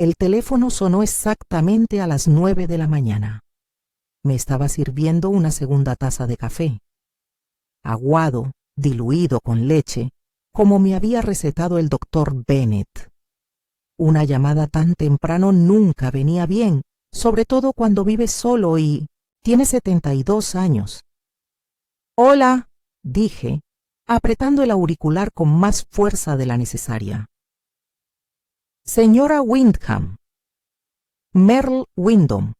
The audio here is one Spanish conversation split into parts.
El teléfono sonó exactamente a las 9 de la mañana. Me estaba sirviendo una segunda taza de café, aguado, diluido con leche, como me había recetado el doctor Bennett. Una llamada tan temprano nunca venía bien, sobre todo cuando vives solo y tienes 72 años. «Hola», dije, apretando el auricular con más fuerza de la necesaria. «Señora Windham». «Merle Wyndham».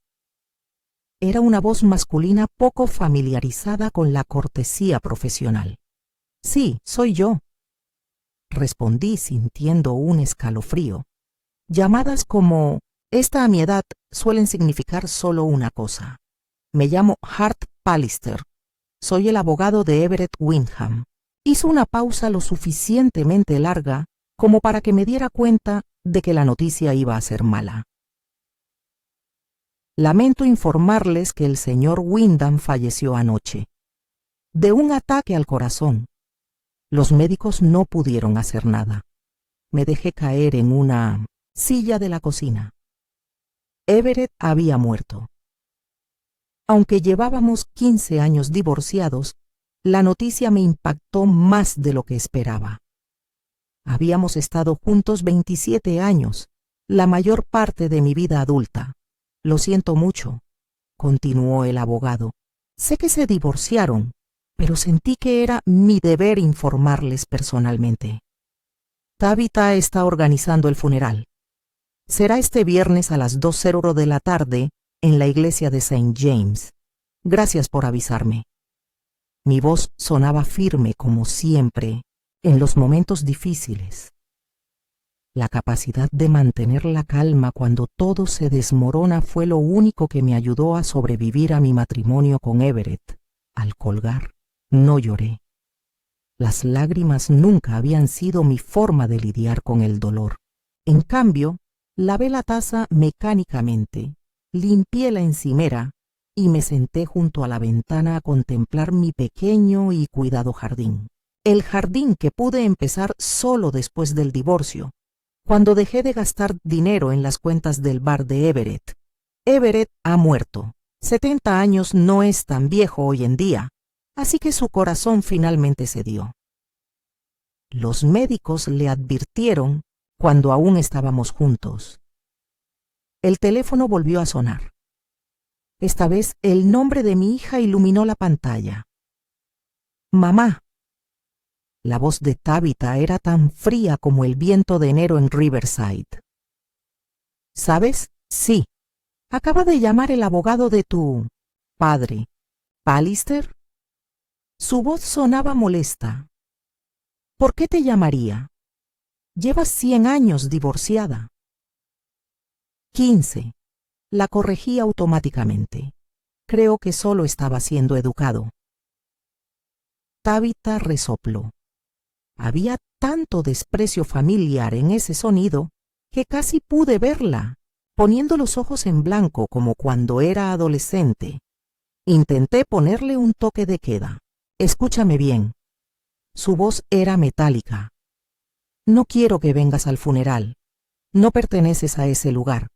Era una voz masculina poco familiarizada con la cortesía profesional. «Sí, soy yo», respondí sintiendo un escalofrío. Llamadas como esta a mi edad suelen significar solo una cosa. Me llamo Hart Pallister. Soy el abogado de Everett Windham. Hizo una pausa lo suficientemente larga como para que me diera cuenta de que la noticia iba a ser mala. Lamento informarles que el señor Wyndham falleció anoche, de un ataque al corazón. Los médicos no pudieron hacer nada. Me dejé caer en una silla de la cocina. Everett había muerto. Aunque llevábamos 15 años divorciados, la noticia me impactó más de lo que esperaba. Habíamos estado juntos 27 años, la mayor parte de mi vida adulta. Lo siento mucho, continuó el abogado. Sé que se divorciaron, pero sentí que era mi deber informarles personalmente. Tabitha está organizando el funeral. Será este viernes a las 2:00 de la tarde en la iglesia de St. James. Gracias por avisarme. Mi voz sonaba firme como siempre en los momentos difíciles. La capacidad de mantener la calma cuando todo se desmorona fue lo único que me ayudó a sobrevivir a mi matrimonio con Everett. Al colgar, no lloré. Las lágrimas nunca habían sido mi forma de lidiar con el dolor. En cambio, lavé la taza mecánicamente, limpié la encimera y me senté junto a la ventana a contemplar mi pequeño y cuidado jardín. El jardín que pude empezar solo después del divorcio, cuando dejé de gastar dinero en las cuentas del bar de Everett. Everett ha muerto. 70 años no es tan viejo hoy en día, así que su corazón finalmente cedió. Los médicos le advirtieron cuando aún estábamos juntos. El teléfono volvió a sonar. Esta vez el nombre de mi hija iluminó la pantalla. «Mamá». La voz de Tabitha era tan fría como el viento de enero en Riverside. «¿Sabes? Sí. Acaba de llamar el abogado de tu padre, Pallister». Su voz sonaba molesta. «¿Por qué te llamaría? Llevas 100 años divorciada». 15. La corregí automáticamente. Creo que solo estaba siendo educado. Tabitha resopló. Había tanto desprecio familiar en ese sonido que casi pude verla, poniendo los ojos en blanco como cuando era adolescente. Intenté ponerle un toque de queda. «Escúchame bien». Su voz era metálica. «No quiero que vengas al funeral. No perteneces a ese lugar».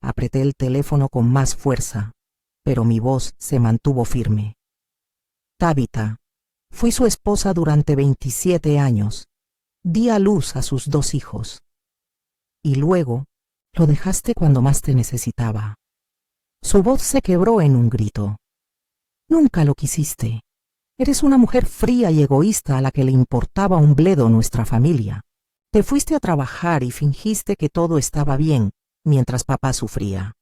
Apreté el teléfono con más fuerza, pero mi voz se mantuvo firme. «Tabitha, fui su esposa durante 27 años. Di a luz a sus 2 hijos. Y luego lo dejaste cuando más te necesitaba». Su voz se quebró en un grito. «Nunca lo quisiste. Eres una mujer fría y egoísta a la que le importaba un bledo nuestra familia. Te fuiste a trabajar y fingiste que todo estaba bien mientras papá sufría.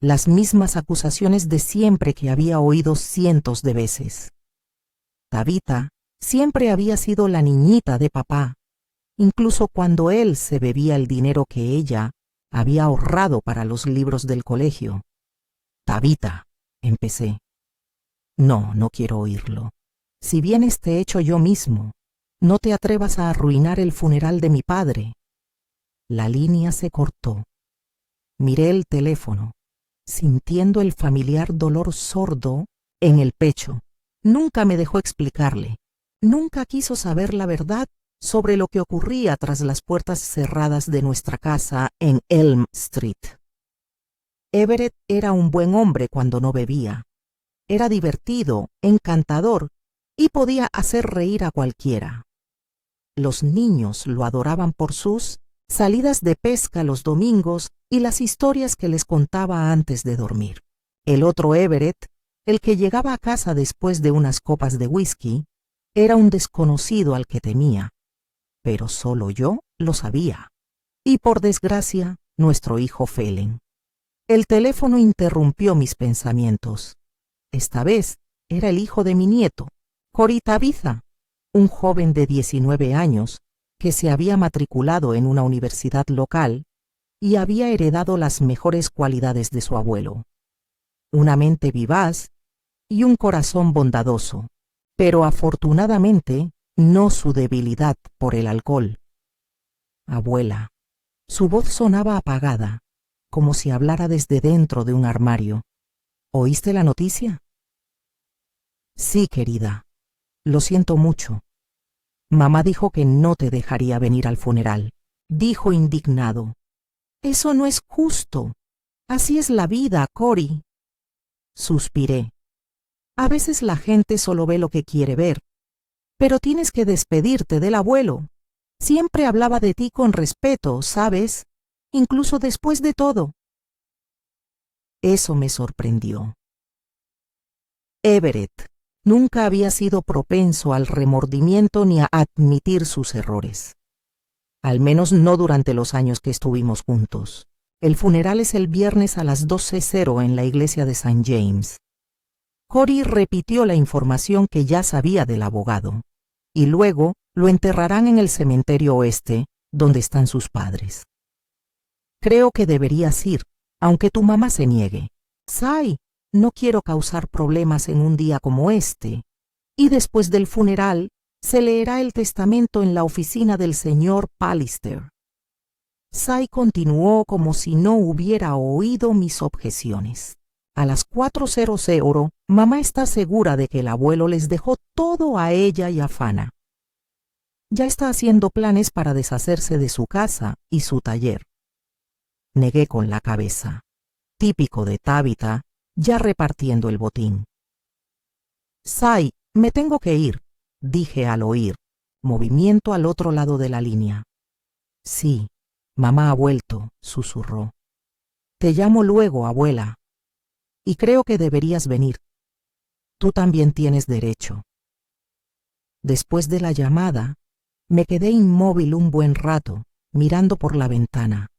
Las mismas acusaciones de siempre que había oído cientos de veces. Tabitha siempre había sido la niñita de papá, incluso cuando él se bebía el dinero que ella había ahorrado para los libros del colegio. «Tabitha», empecé. «No, no quiero oírlo. Si vienes te echo yo mismo. No te atrevas a arruinar el funeral de mi padre». La línea se cortó. Miré el teléfono, sintiendo el familiar dolor sordo en el pecho. Nunca me dejó explicarle. Nunca quiso saber la verdad sobre lo que ocurría tras las puertas cerradas de nuestra casa en Elm Street. Everett era un buen hombre cuando no bebía. Era divertido, encantador y podía hacer reír a cualquiera. Los niños lo adoraban por sus salidas de pesca los domingos y las historias que les contaba antes de dormir. El otro Everett, el que llegaba a casa después de unas copas de whisky, era un desconocido al que temía, pero solo yo lo sabía. Y por desgracia, nuestro hijo Phelan. El teléfono interrumpió mis pensamientos. Esta vez era el hijo de mi nieto, Cory Tabitha, un joven de 19 años que se había matriculado en una universidad local y había heredado las mejores cualidades de su abuelo. Una mente vivaz y un corazón bondadoso, pero afortunadamente no su debilidad por el alcohol. Abuela. Su voz sonaba apagada, como si hablara desde dentro de un armario. ¿Oíste la noticia? Sí, querida. Lo siento mucho. Mamá dijo que no te dejaría venir al funeral. Dijo indignado. Eso no es justo. Así es la vida, Cory. Suspiré. A veces la gente solo ve lo que quiere ver. Pero tienes que despedirte del abuelo. Siempre hablaba de ti con respeto, ¿sabes? Incluso después de todo. Eso me sorprendió. Everett nunca había sido propenso al remordimiento ni a admitir sus errores. Al menos no durante los años que estuvimos juntos. El funeral es el viernes a las 12:00 en la iglesia de St. James. Cory repitió la información que ya sabía del abogado, y luego lo enterrarán en el cementerio oeste, donde están sus padres. Creo que deberías ir, aunque tu mamá se niegue. Cy, no quiero causar problemas en un día como este. Y después del funeral, se leerá el testamento en la oficina del señor Pallister. Cy continuó como si no hubiera oído mis objeciones. A las 4:00, mamá está segura de que el abuelo les dejó todo a ella y a Fana. Ya está haciendo planes para deshacerse de su casa y su taller. Negué con la cabeza. Típico de Tabitha, ya repartiendo el botín. Cy, me tengo que ir, dije al oír. Movimiento al otro lado de la línea. Sí, mamá ha vuelto, susurró. Te llamo luego, abuela. Y creo que deberías venir. Tú también tienes derecho. Después de la llamada, me quedé inmóvil un buen rato, mirando por la ventana.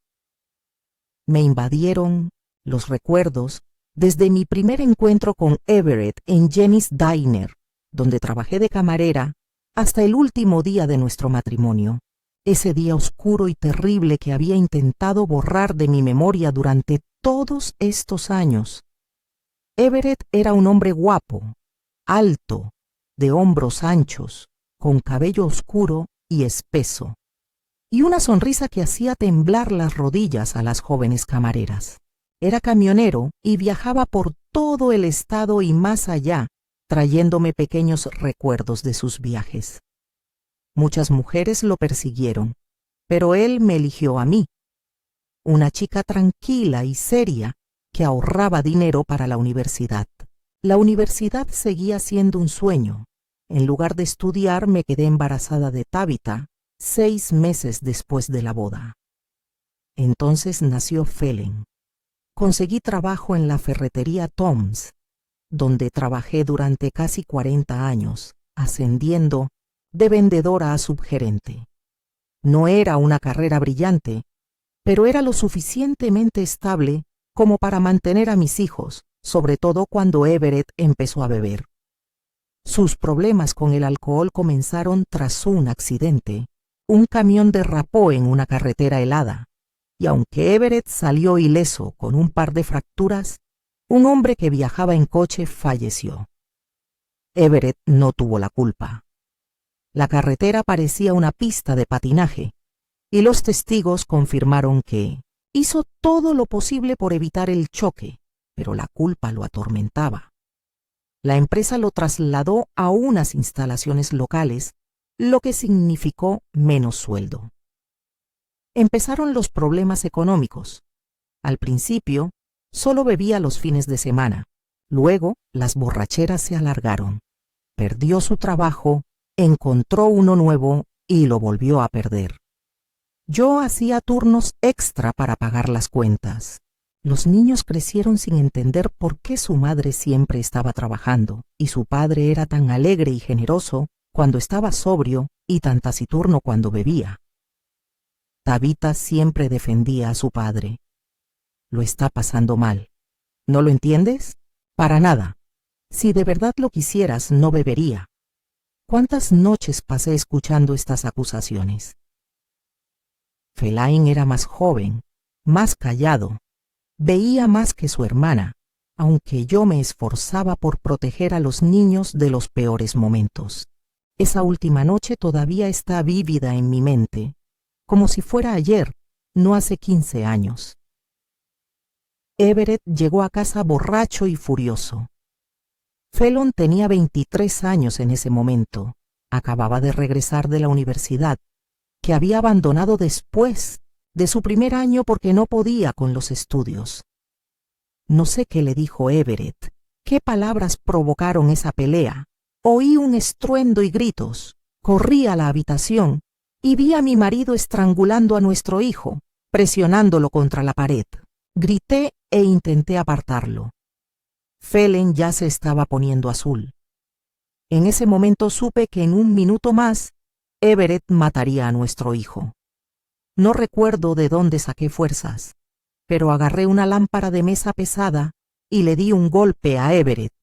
Me invadieron los recuerdos desde mi primer encuentro con Everett en Jenny's Diner, donde trabajé de camarera, hasta el último día de nuestro matrimonio, ese día oscuro y terrible que había intentado borrar de mi memoria durante todos estos años. Everett era un hombre guapo, alto, de hombros anchos, con cabello oscuro y espeso, y una sonrisa que hacía temblar las rodillas a las jóvenes camareras. Era camionero y viajaba por todo el estado y más allá, trayéndome pequeños recuerdos de sus viajes. Muchas mujeres lo persiguieron, pero él me eligió a mí, una chica tranquila y seria que ahorraba dinero para la universidad. La universidad seguía siendo un sueño. En lugar de estudiar, me quedé embarazada de Tabitha 6 meses después de la boda. Entonces nació Phelan. Conseguí trabajo en la ferretería Tom's, donde trabajé durante casi 40 años, ascendiendo de vendedora a subgerente. No era una carrera brillante, pero era lo suficientemente estable como para mantener a mis hijos, sobre todo cuando Everett empezó a beber. Sus problemas con el alcohol comenzaron tras un accidente. Un camión derrapó en una carretera helada, y aunque Everett salió ileso con un par de fracturas, un hombre que viajaba en coche falleció. Everett no tuvo la culpa. La carretera parecía una pista de patinaje, y los testigos confirmaron que hizo todo lo posible por evitar el choque, pero la culpa lo atormentaba. La empresa lo trasladó a unas instalaciones locales lo que significó menos sueldo. Empezaron los problemas económicos. Al principio, solo bebía los fines de semana. Luego, las borracheras se alargaron. Perdió su trabajo, encontró uno nuevo y lo volvió a perder. Yo hacía turnos extra para pagar las cuentas. Los niños crecieron sin entender por qué su madre siempre estaba trabajando y su padre era tan alegre y generoso cuando estaba sobrio y tan taciturno cuando bebía. Tabitha siempre defendía a su padre. Lo está pasando mal. ¿No lo entiendes? Para nada. Si de verdad lo quisieras, no bebería. ¿Cuántas noches pasé escuchando estas acusaciones? Fellaini era más joven, más callado. Veía más que su hermana, aunque yo me esforzaba por proteger a los niños de los peores momentos. Esa última noche todavía está vívida en mi mente, como si fuera ayer, no hace 15 años. Everett llegó a casa borracho y furioso. Fallon tenía 23 años en ese momento. Acababa de regresar de la universidad, que había abandonado después de su primer año porque no podía con los estudios. No sé qué le dijo Everett, qué palabras provocaron esa pelea. Oí un estruendo y gritos. Corrí a la habitación y vi a mi marido estrangulando a nuestro hijo, presionándolo contra la pared. Grité e intenté apartarlo. Fallon ya se estaba poniendo azul. En ese momento supe que en un minuto más Everett mataría a nuestro hijo. No recuerdo de dónde saqué fuerzas, pero agarré una lámpara de mesa pesada y le di un golpe a Everett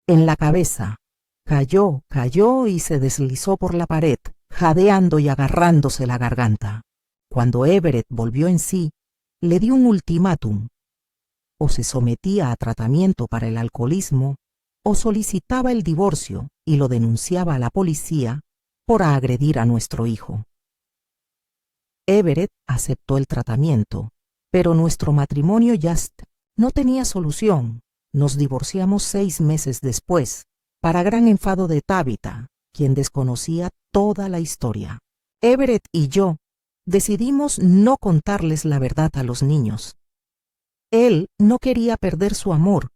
en la cabeza. Cayó y se deslizó por la pared, jadeando y agarrándose la garganta. Cuando Everett volvió en sí, le di un ultimátum. O se sometía a tratamiento para el alcoholismo, o solicitaba el divorcio y lo denunciaba a la policía por agredir a nuestro hijo. Everett aceptó el tratamiento, pero nuestro matrimonio ya no tenía solución. Nos divorciamos 6 meses después, para gran enfado de Tabitha, quien desconocía toda la historia. Everett y yo decidimos no contarles la verdad a los niños. Él no quería perder su amor,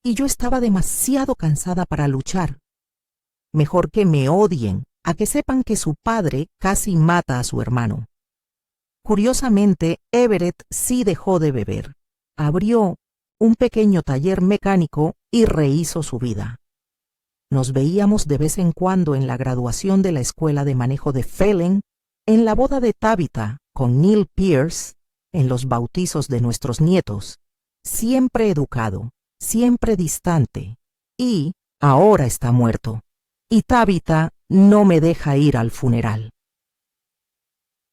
y yo estaba demasiado cansada para luchar. Mejor que me odien a que sepan que su padre casi mata a su hermano. Curiosamente, Everett sí dejó de beber. Abrió un pequeño taller mecánico y rehizo su vida. Nos veíamos de vez en cuando en la graduación de la escuela de manejo de Fallon, en la boda de Tabitha con Neil Pierce, en los bautizos de nuestros nietos. Siempre educado, siempre distante, y ahora está muerto. Y Tabitha no me deja ir al funeral.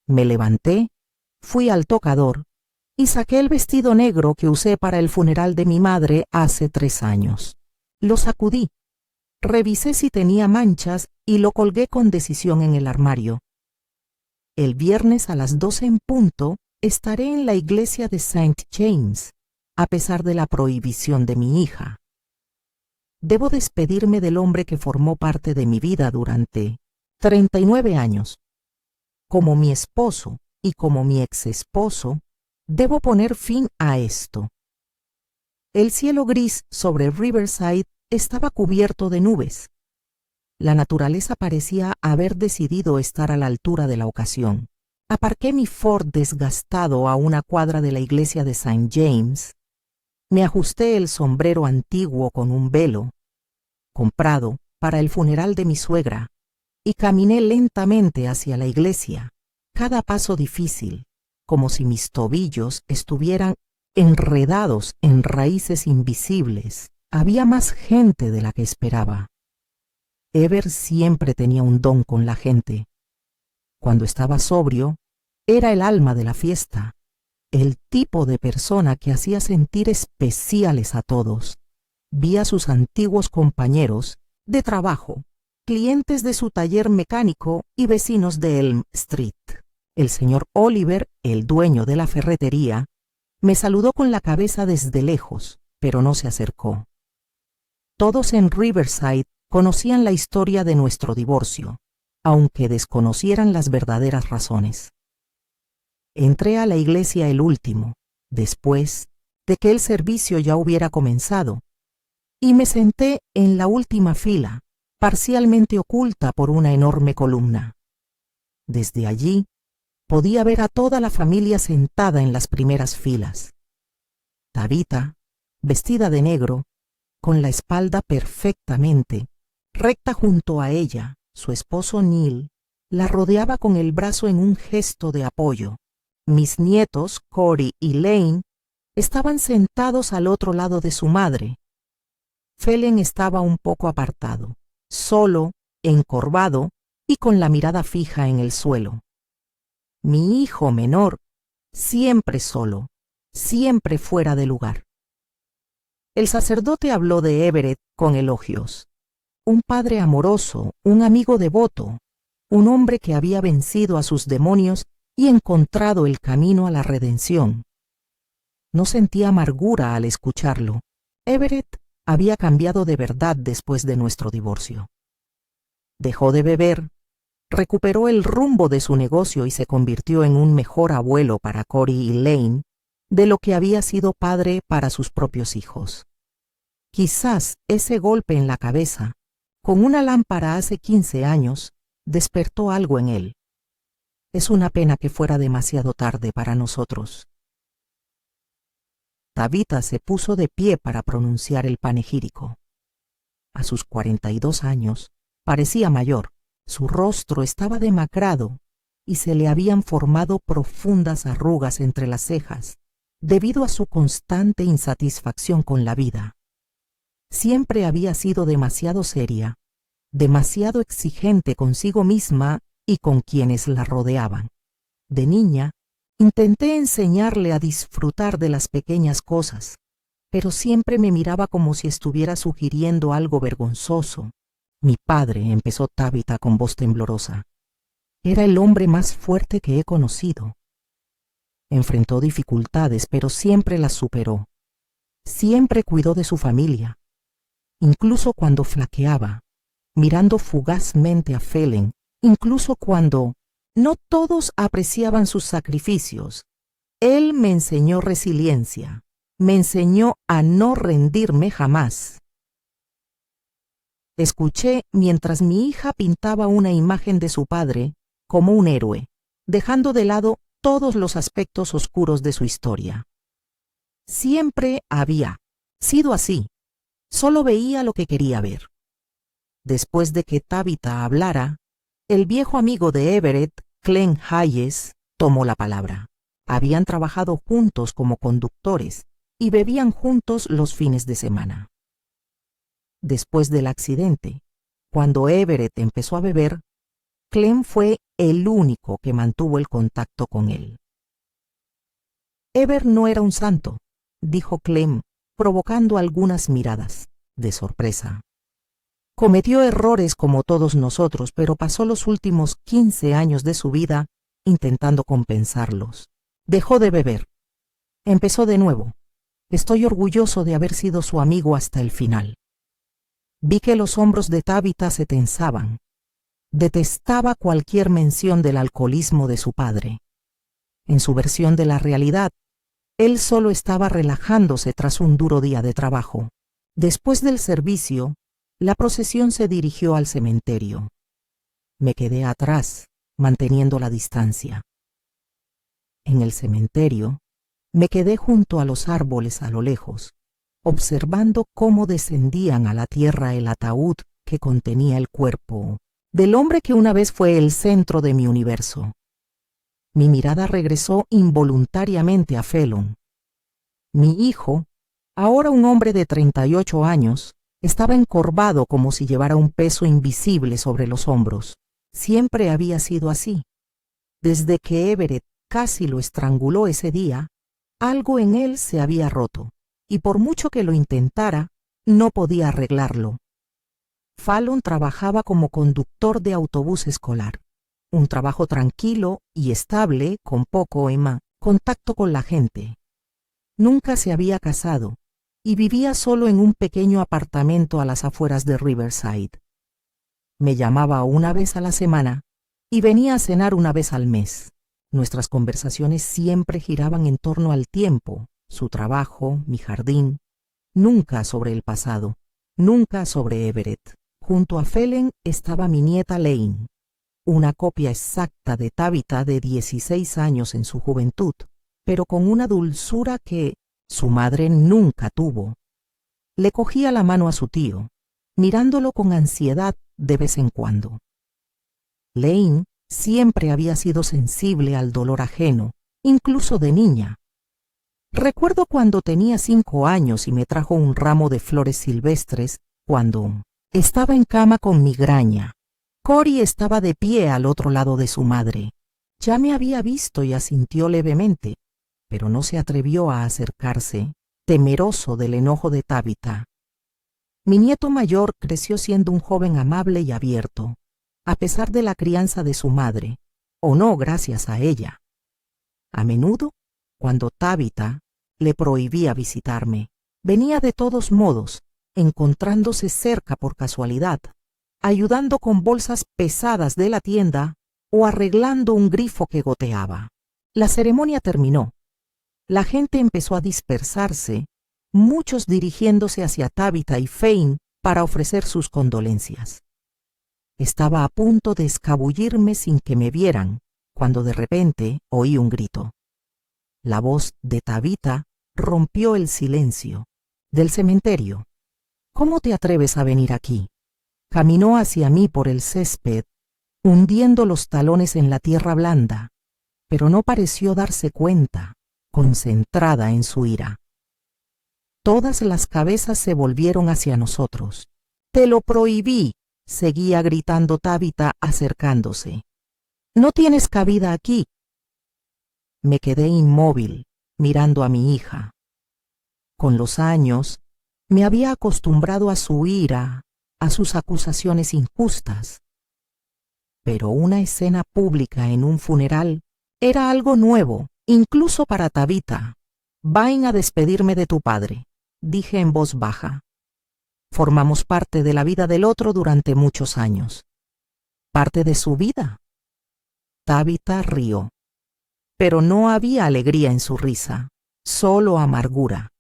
Me levanté, fui al tocador y saqué el vestido negro que usé para el funeral de mi madre hace 3 años. Lo sacudí, revisé si tenía manchas y lo colgué con decisión en el armario. El viernes a las 12 en punto estaré en la iglesia de St. James, a pesar de la prohibición de mi hija. Debo despedirme del hombre que formó parte de mi vida durante 39 años. Como mi esposo y como mi exesposo, debo poner fin a esto. El cielo gris sobre Riverside estaba cubierto de nubes. La naturaleza parecía haber decidido estar a la altura de la ocasión. Aparqué mi Ford desgastado a una cuadra de la iglesia de St. James. Me ajusté el sombrero antiguo con un velo, comprado para el funeral de mi suegra, y caminé lentamente hacia la iglesia, cada paso difícil, como si mis tobillos estuvieran enredados en raíces invisibles. Había más gente de la que esperaba. Ever siempre tenía un don con la gente. Cuando estaba sobrio, era el alma de la fiesta, el tipo de persona que hacía sentir especiales a todos. Vi a sus antiguos compañeros de trabajo, clientes de su taller mecánico y vecinos de Elm Street. El señor Oliver, el dueño de la ferretería, me saludó con la cabeza desde lejos, pero no se acercó. Todos en Riverside conocían la historia de nuestro divorcio. aunque desconocieran las verdaderas razones. Entré a la iglesia el último, después de que el servicio ya hubiera comenzado, y me senté en la última fila, parcialmente oculta por una enorme columna. Desde allí podía ver a toda la familia sentada en las primeras filas. Tabitha, vestida de negro, con la espalda perfectamente recta junto a ella, su esposo Neil la rodeaba con el brazo en un gesto de apoyo. Mis nietos, Corey y Lane, estaban sentados al otro lado de su madre. Phelan estaba un poco apartado, solo, encorvado y con la mirada fija en el suelo. Mi hijo menor, siempre solo, siempre fuera de lugar. El sacerdote habló de Everett con elogios. Un padre amoroso, un amigo devoto, un hombre que había vencido a sus demonios y encontrado el camino a la redención. No sentía amargura al escucharlo. Everett había cambiado de verdad después de nuestro divorcio. Dejó de beber, recuperó el rumbo de su negocio y se convirtió en un mejor abuelo para Corey y Lane de lo que había sido padre para sus propios hijos. Quizás ese golpe en la cabeza, con una lámpara hace 15 años, despertó algo en él. Es una pena que fuera demasiado tarde para nosotros. Tabitha se puso de pie para pronunciar el panegírico. A sus 42 años, parecía mayor. Su rostro estaba demacrado y se le habían formado profundas arrugas entre las cejas, debido a su constante insatisfacción con la vida. Siempre había sido demasiado seria, demasiado exigente consigo misma y con quienes la rodeaban. De niña, intenté enseñarle a disfrutar de las pequeñas cosas, pero siempre me miraba como si estuviera sugiriendo algo vergonzoso. Mi padre, empezó Tabitha con voz temblorosa, era el hombre más fuerte que he conocido. Enfrentó dificultades, pero siempre las superó. Siempre cuidó de su familia, incluso cuando flaqueaba, mirando fugazmente a Phelan, incluso cuando no todos apreciaban sus sacrificios. Él me enseñó resiliencia, me enseñó a no rendirme jamás. Escuché mientras mi hija pintaba una imagen de su padre como un héroe, dejando de lado todos los aspectos oscuros de su historia. Siempre había sido así, solo veía lo que quería ver. Después de que Tabitha hablara, el viejo amigo de Everett, Clem Hayes, tomó la palabra. Habían trabajado juntos como conductores y bebían juntos los fines de semana. Después del accidente, cuando Everett empezó a beber, Clem fue el único que mantuvo el contacto con él. Everett no era un santo, dijo Clem, provocando algunas miradas de sorpresa. Cometió errores como todos nosotros, pero pasó los últimos 15 años de su vida intentando compensarlos. Dejó de beber. Empezó de nuevo. Estoy orgulloso de haber sido su amigo hasta el final. Vi que los hombros de Tabitha se tensaban. Detestaba cualquier mención del alcoholismo de su padre. En su versión de la realidad, él solo estaba relajándose tras un duro día de trabajo. Después del servicio, la procesión se dirigió al cementerio. Me quedé atrás, manteniendo la distancia. En el cementerio, me quedé junto a los árboles a lo lejos, observando cómo descendían a la tierra el ataúd que contenía el cuerpo del hombre que una vez fue el centro de mi universo. Mi mirada regresó involuntariamente a Phelan. Mi hijo, ahora un hombre de 38 años, estaba encorvado como si llevara un peso invisible sobre los hombros. Siempre había sido así. Desde que Everett casi lo estranguló ese día, algo en él se había roto, y por mucho que lo intentara, no podía arreglarlo. Fallon trabajaba como conductor de autobús escolar, un trabajo tranquilo y estable con poco contacto con la gente. Nunca se había casado y vivía solo en un pequeño apartamento a las afueras de Riverside. Me llamaba una vez a la semana y venía a cenar una vez al mes. Nuestras conversaciones siempre giraban en torno al tiempo, su trabajo, mi jardín, nunca sobre el pasado, nunca sobre Everett. Junto a Felen estaba mi nieta Lane, una copia exacta de Tabitha de 16 años en su juventud, pero con una dulzura que su madre nunca tuvo. Le cogía la mano a su tío, mirándolo con ansiedad de vez en cuando. Lane siempre había sido sensible al dolor ajeno, incluso de niña. Recuerdo cuando tenía 5 años y me trajo un ramo de flores silvestres cuando estaba en cama con migraña. Cory estaba de pie al otro lado de su madre. Ya me había visto y asintió levemente, pero no se atrevió a acercarse, temeroso del enojo de Tabitha. Mi nieto mayor creció siendo un joven amable y abierto, a pesar de la crianza de su madre, o no gracias a ella. A menudo, cuando Tabitha le prohibía visitarme, venía de todos modos, encontrándose cerca por casualidad, ayudando con bolsas pesadas de la tienda o arreglando un grifo que goteaba. La ceremonia terminó. La gente empezó a dispersarse, muchos dirigiéndose hacia Tabitha y Fane para ofrecer sus condolencias. Estaba a punto de escabullirme sin que me vieran, cuando de repente oí un grito. La voz de Tabitha rompió el silencio. Del cementerio. ¿Cómo te atreves a venir aquí? Caminó hacia mí por el césped, hundiendo los talones en la tierra blanda, pero no pareció darse cuenta, concentrada en su ira. Todas las cabezas se volvieron hacia nosotros. «Te lo prohibí», seguía gritando Tabitha acercándose. «No tienes cabida aquí». Me quedé inmóvil, mirando a mi hija. Con los años, me había acostumbrado a su ira, a sus acusaciones injustas. Pero una escena pública en un funeral era algo nuevo, incluso para Tabitha. «Vayan a despedirme de tu padre», dije en voz baja. «Formamos parte de la vida del otro durante muchos años». «¿Parte de su vida?». Tabitha rió. Pero no había alegría en su risa, solo amargura.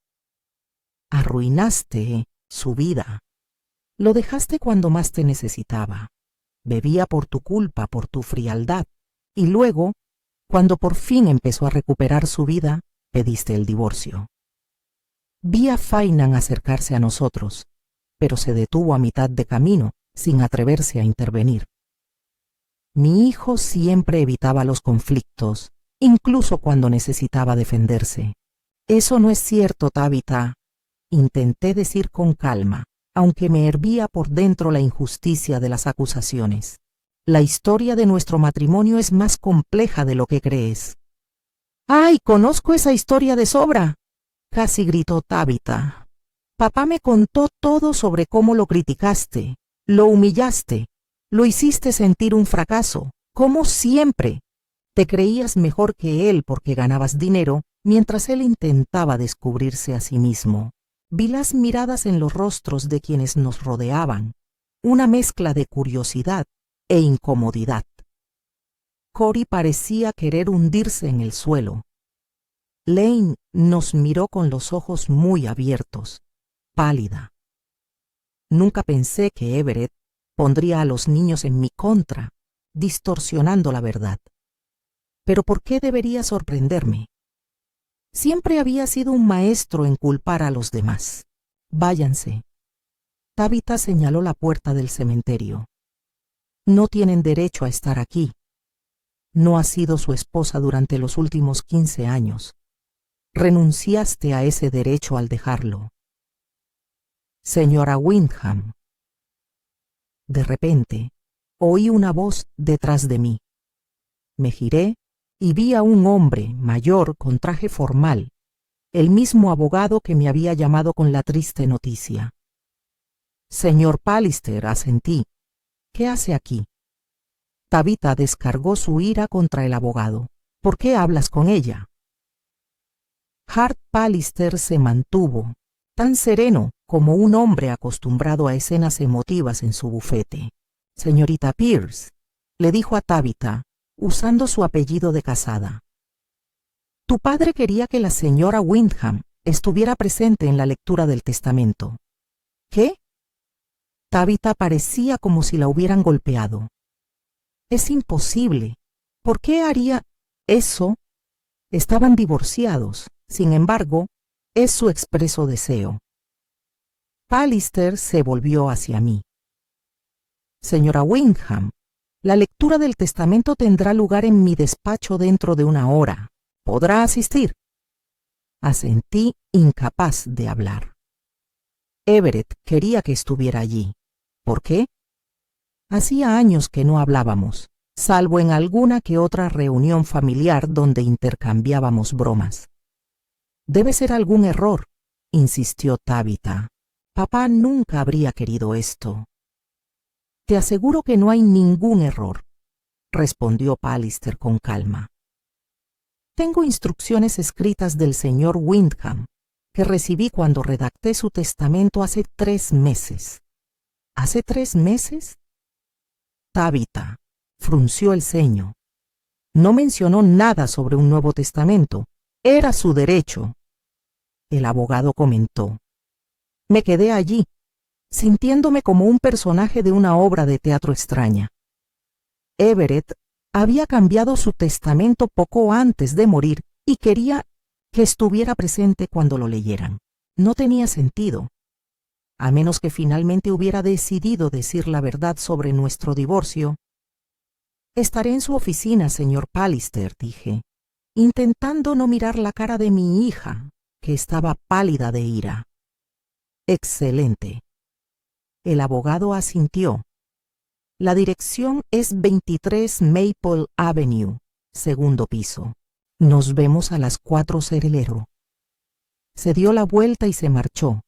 «Arruinaste su vida. Lo dejaste cuando más te necesitaba. Bebía por tu culpa, por tu frialdad. Y luego, cuando por fin empezó a recuperar su vida, pediste el divorcio». Vi a Finan acercarse a nosotros, pero se detuvo a mitad de camino, sin atreverse a intervenir. Mi hijo siempre evitaba los conflictos, incluso cuando necesitaba defenderse. «Eso no es cierto, Tabitha», intenté decir con calma, aunque me hervía por dentro la injusticia de las acusaciones. «La historia de nuestro matrimonio es más compleja de lo que crees». «¡Ay, conozco esa historia de sobra!», casi gritó Tabitha. «Papá me contó todo sobre cómo lo criticaste, lo humillaste, lo hiciste sentir un fracaso, como siempre. Te creías mejor que él porque ganabas dinero, mientras él intentaba descubrirse a sí mismo». Vi las miradas en los rostros de quienes nos rodeaban, una mezcla de curiosidad e incomodidad. Cory parecía querer hundirse en el suelo. Lane nos miró con los ojos muy abiertos, pálida. Nunca pensé que Everett pondría a los niños en mi contra, distorsionando la verdad. Pero ¿por qué debería sorprenderme? Siempre había sido un maestro en culpar a los demás. «Váyanse». Tabitha señaló la puerta del cementerio. «No tienen derecho a estar aquí. No has sido su esposa durante los últimos 15 años. Renunciaste a ese derecho al dejarlo». «Señora Windham». De repente, oí una voz detrás de mí. Me giré y vi a un hombre mayor con traje formal, el mismo abogado que me había llamado con la triste noticia. «Señor Pallister», asentí. «¿Qué hace aquí?». Tabitha descargó su ira contra el abogado. «¿Por qué hablas con ella?». Hart Pallister se mantuvo, tan sereno como un hombre acostumbrado a escenas emotivas en su bufete. Señorita Pierce, le dijo a Tabitha, usando su apellido de casada. Tu padre quería que la señora Windham estuviera presente en la lectura del testamento. ¿Qué? Tabitha parecía como si la hubieran golpeado. Es imposible. ¿Por qué haría eso? Estaban divorciados. Sin embargo, es su expreso deseo. Pallister se volvió hacia mí. Señora Windham, la lectura del testamento tendrá lugar en mi despacho dentro de una hora. ¿Podrá asistir? Asentí, incapaz de hablar. Everett quería que estuviera allí. ¿Por qué? Hacía años que no hablábamos, salvo en alguna que otra reunión familiar donde intercambiábamos bromas. Debe ser algún error, insistió Tabitha. Papá nunca habría querido esto. Te aseguro que no hay ningún error, respondió Pallister con calma. Tengo instrucciones escritas del señor Windham, que recibí cuando redacté su testamento hace 3 meses. ¿Hace 3 meses? Tabitha frunció el ceño. No mencionó nada sobre un nuevo testamento. Era su derecho. El abogado comentó. Me quedé allí, sintiéndome como un personaje de una obra de teatro extraña. Everett había cambiado su testamento poco antes de morir y quería que estuviera presente cuando lo leyeran. No tenía sentido, a menos que finalmente hubiera decidido decir la verdad sobre nuestro divorcio. Estaré en su oficina, señor Pallister, dije, intentando no mirar la cara de mi hija, que estaba pálida de ira. Excelente. El abogado asintió. La dirección es 23 Maple Avenue, 2º piso. Nos vemos a las 4 cerelero. Se dio la vuelta y se marchó,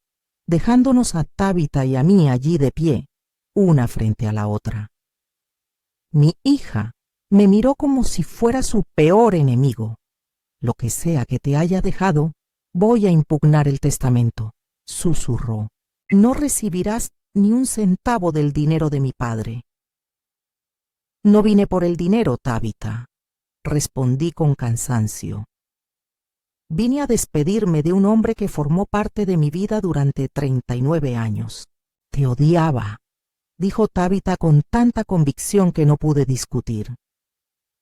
dejándonos a Tabitha y a mí allí de pie, una frente a la otra. Mi hija me miró como si fuera su peor enemigo. Lo que sea que te haya dejado, voy a impugnar el testamento, susurró. No recibirás ni un centavo del dinero de mi padre. No vine por el dinero, Tabitha, respondí con cansancio. Vine a despedirme de un hombre que formó parte de mi vida durante 39 años. Te odiaba, dijo Tabitha con tanta convicción que no pude discutir.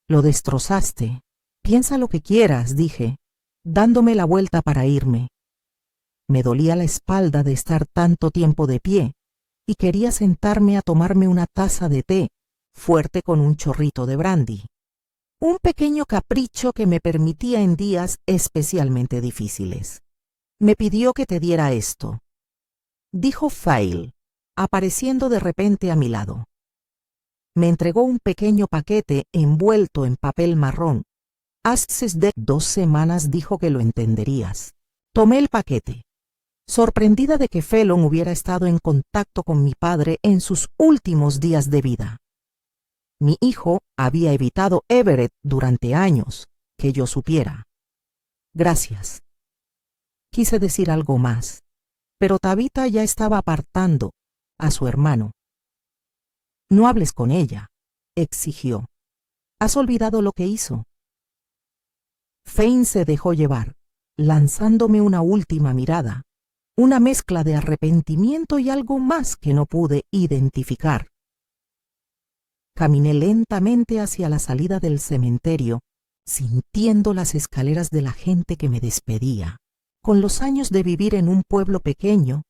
Lo destrozaste. Piensa lo que quieras, dije, dándome la vuelta para irme. Me dolía la espalda de estar tanto tiempo de pie y quería sentarme a tomarme una taza de té fuerte con un chorrito de brandy. Un pequeño capricho que me permitía en días especialmente difíciles. Me pidió que te diera esto, dijo Fail, apareciendo de repente a mi lado. Me entregó un pequeño paquete envuelto en papel marrón. Hace 2 semanas dijo que lo entenderías. Tomé el paquete, sorprendida de que Phelan hubiera estado en contacto con mi padre en sus últimos días de vida. Mi hijo había evitado Everett durante años, que yo supiera. Gracias. Quise decir algo más, pero Tabitha ya estaba apartando a su hermano. No hables con ella, exigió. ¿Has olvidado lo que hizo? Fane se dejó llevar, lanzándome una última mirada, una mezcla de arrepentimiento y algo más que no pude identificar. Caminé lentamente hacia la salida del cementerio, sintiendo las escaleras de la gente que me despedía. Con los años de vivir en un pueblo pequeño,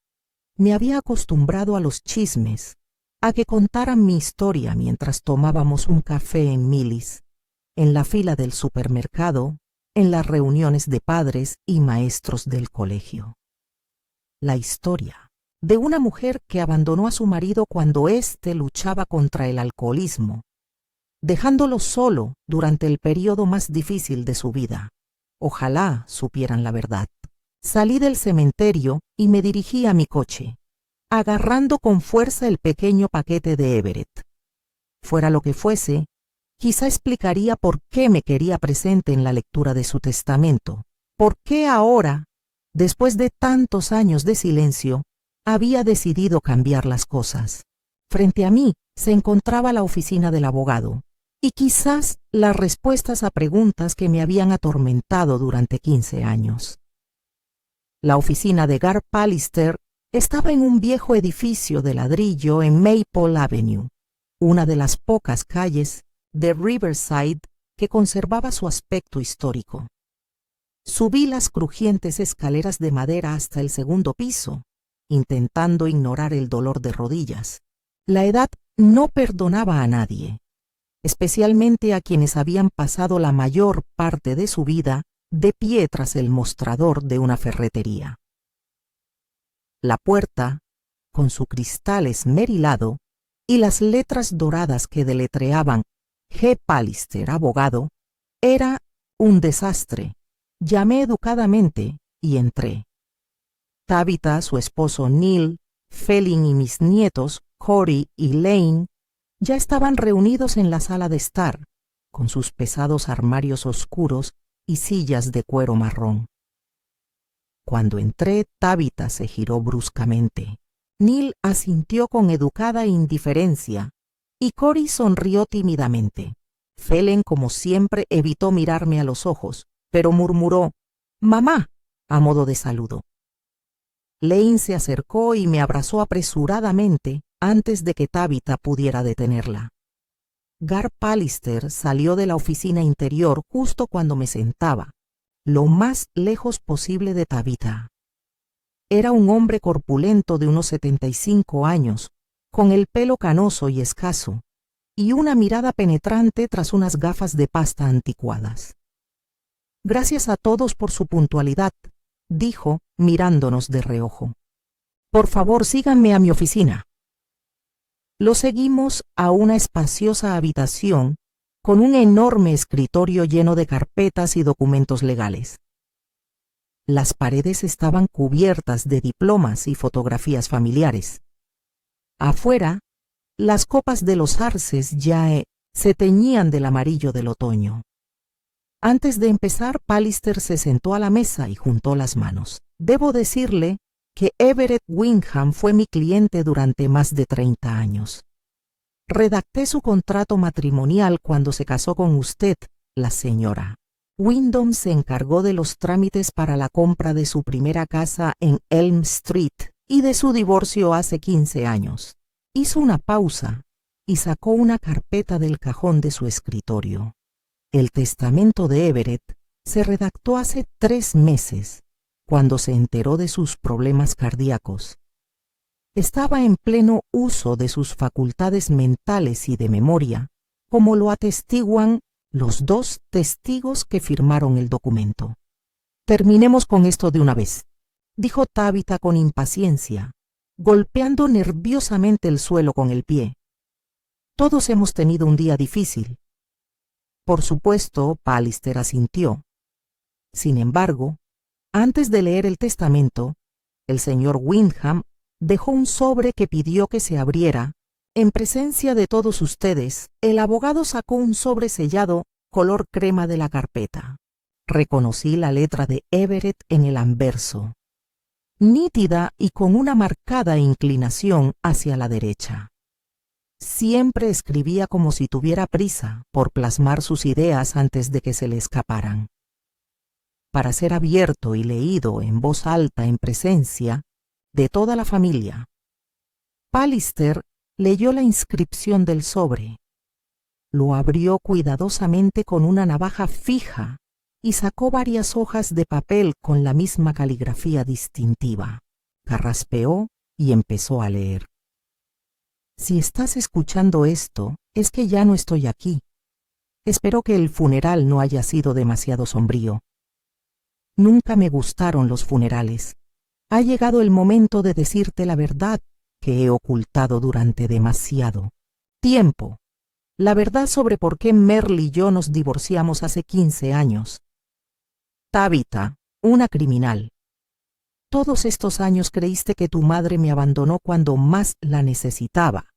me había acostumbrado a los chismes, a que contaran mi historia mientras tomábamos un café en Millis, en la fila del supermercado, en las reuniones de padres y maestros del colegio. La historia de una mujer que abandonó a su marido cuando éste luchaba contra el alcoholismo, dejándolo solo durante el periodo más difícil de su vida. Ojalá supieran la verdad. Salí del cementerio y me dirigí a mi coche, agarrando con fuerza el pequeño paquete de Everett. Fuera lo que fuese, quizá explicaría por qué me quería presente en la lectura de su testamento, por qué ahora, después de tantos años de silencio, había decidido cambiar las cosas. Frente a mí se encontraba la oficina del abogado, y quizás las respuestas a preguntas que me habían atormentado durante 15 años. La oficina de Gar Pallister estaba en un viejo edificio de ladrillo en Maple Avenue, una de las pocas calles de Riverside que conservaba su aspecto histórico. Subí las crujientes escaleras de madera hasta el segundo piso, intentando ignorar el dolor de rodillas. La edad no perdonaba a nadie, especialmente a quienes habían pasado la mayor parte de su vida de pie tras el mostrador de una ferretería. La puerta, con su cristal esmerilado y las letras doradas que deletreaban G. Pallister, abogado, era un desastre. Llamé educadamente y entré. Tabitha, su esposo Neil, Felin y mis nietos, Cory y Lane, ya estaban reunidos en la sala de estar, con sus pesados armarios oscuros y sillas de cuero marrón. Cuando entré, Tabitha se giró bruscamente. Neil asintió con educada indiferencia y Cory sonrió tímidamente. Felin, como siempre, evitó mirarme a los ojos, pero murmuró «Mamá» a modo de saludo. Lane se acercó y me abrazó apresuradamente antes de que Tabitha pudiera detenerla. Gar Pallister salió de la oficina interior justo cuando me sentaba, lo más lejos posible de Tabitha. Era un hombre corpulento de unos 75 años, con el pelo canoso y escaso, y una mirada penetrante tras unas gafas de pasta anticuadas. «Gracias a todos por su puntualidad», dijo, mirándonos de reojo. «Por favor, síganme a mi oficina». Lo seguimos a una espaciosa habitación con un enorme escritorio lleno de carpetas y documentos legales. Las paredes estaban cubiertas de diplomas y fotografías familiares. Afuera, las copas de los arces ya se teñían del amarillo del otoño. Antes de empezar, Pallister se sentó a la mesa y juntó las manos. Debo decirle que Everett Windham fue mi cliente durante más de 30 años. Redacté su contrato matrimonial cuando se casó con usted, la señora. Windham se encargó de los trámites para la compra de su primera casa en Elm Street y de su divorcio hace 15 años. Hizo una pausa y sacó una carpeta del cajón de su escritorio. El testamento de Everett se redactó hace 3 meses, cuando se enteró de sus problemas cardíacos. Estaba en pleno uso de sus facultades mentales y de memoria, como lo atestiguan los 2 testigos que firmaron el documento. «Terminemos con esto de una vez», dijo Tabitha con impaciencia, golpeando nerviosamente el suelo con el pie. «Todos hemos tenido un día difícil». Por supuesto, Pallister asintió. Sin embargo, antes de leer el testamento, el señor Windham dejó un sobre que pidió que se abriera. En presencia de todos ustedes, el abogado sacó un sobre sellado color crema de la carpeta. Reconocí la letra de Everett en el anverso, nítida y con una marcada inclinación hacia la derecha. Siempre escribía como si tuviera prisa por plasmar sus ideas antes de que se le escaparan. Para ser abierto y leído en voz alta en presencia de toda la familia. Pallister leyó la inscripción del sobre. Lo abrió cuidadosamente con una navaja fija y sacó varias hojas de papel con la misma caligrafía distintiva. Carraspeó y empezó a leer. «Si estás escuchando esto, es que ya no estoy aquí. Espero que el funeral no haya sido demasiado sombrío. Nunca me gustaron los funerales. Ha llegado el momento de decirte la verdad que he ocultado durante demasiado tiempo. La verdad sobre por qué Merle y yo nos divorciamos hace 15 años. Tabitha, una criminal. Todos estos años creíste que tu madre me abandonó cuando más la necesitaba,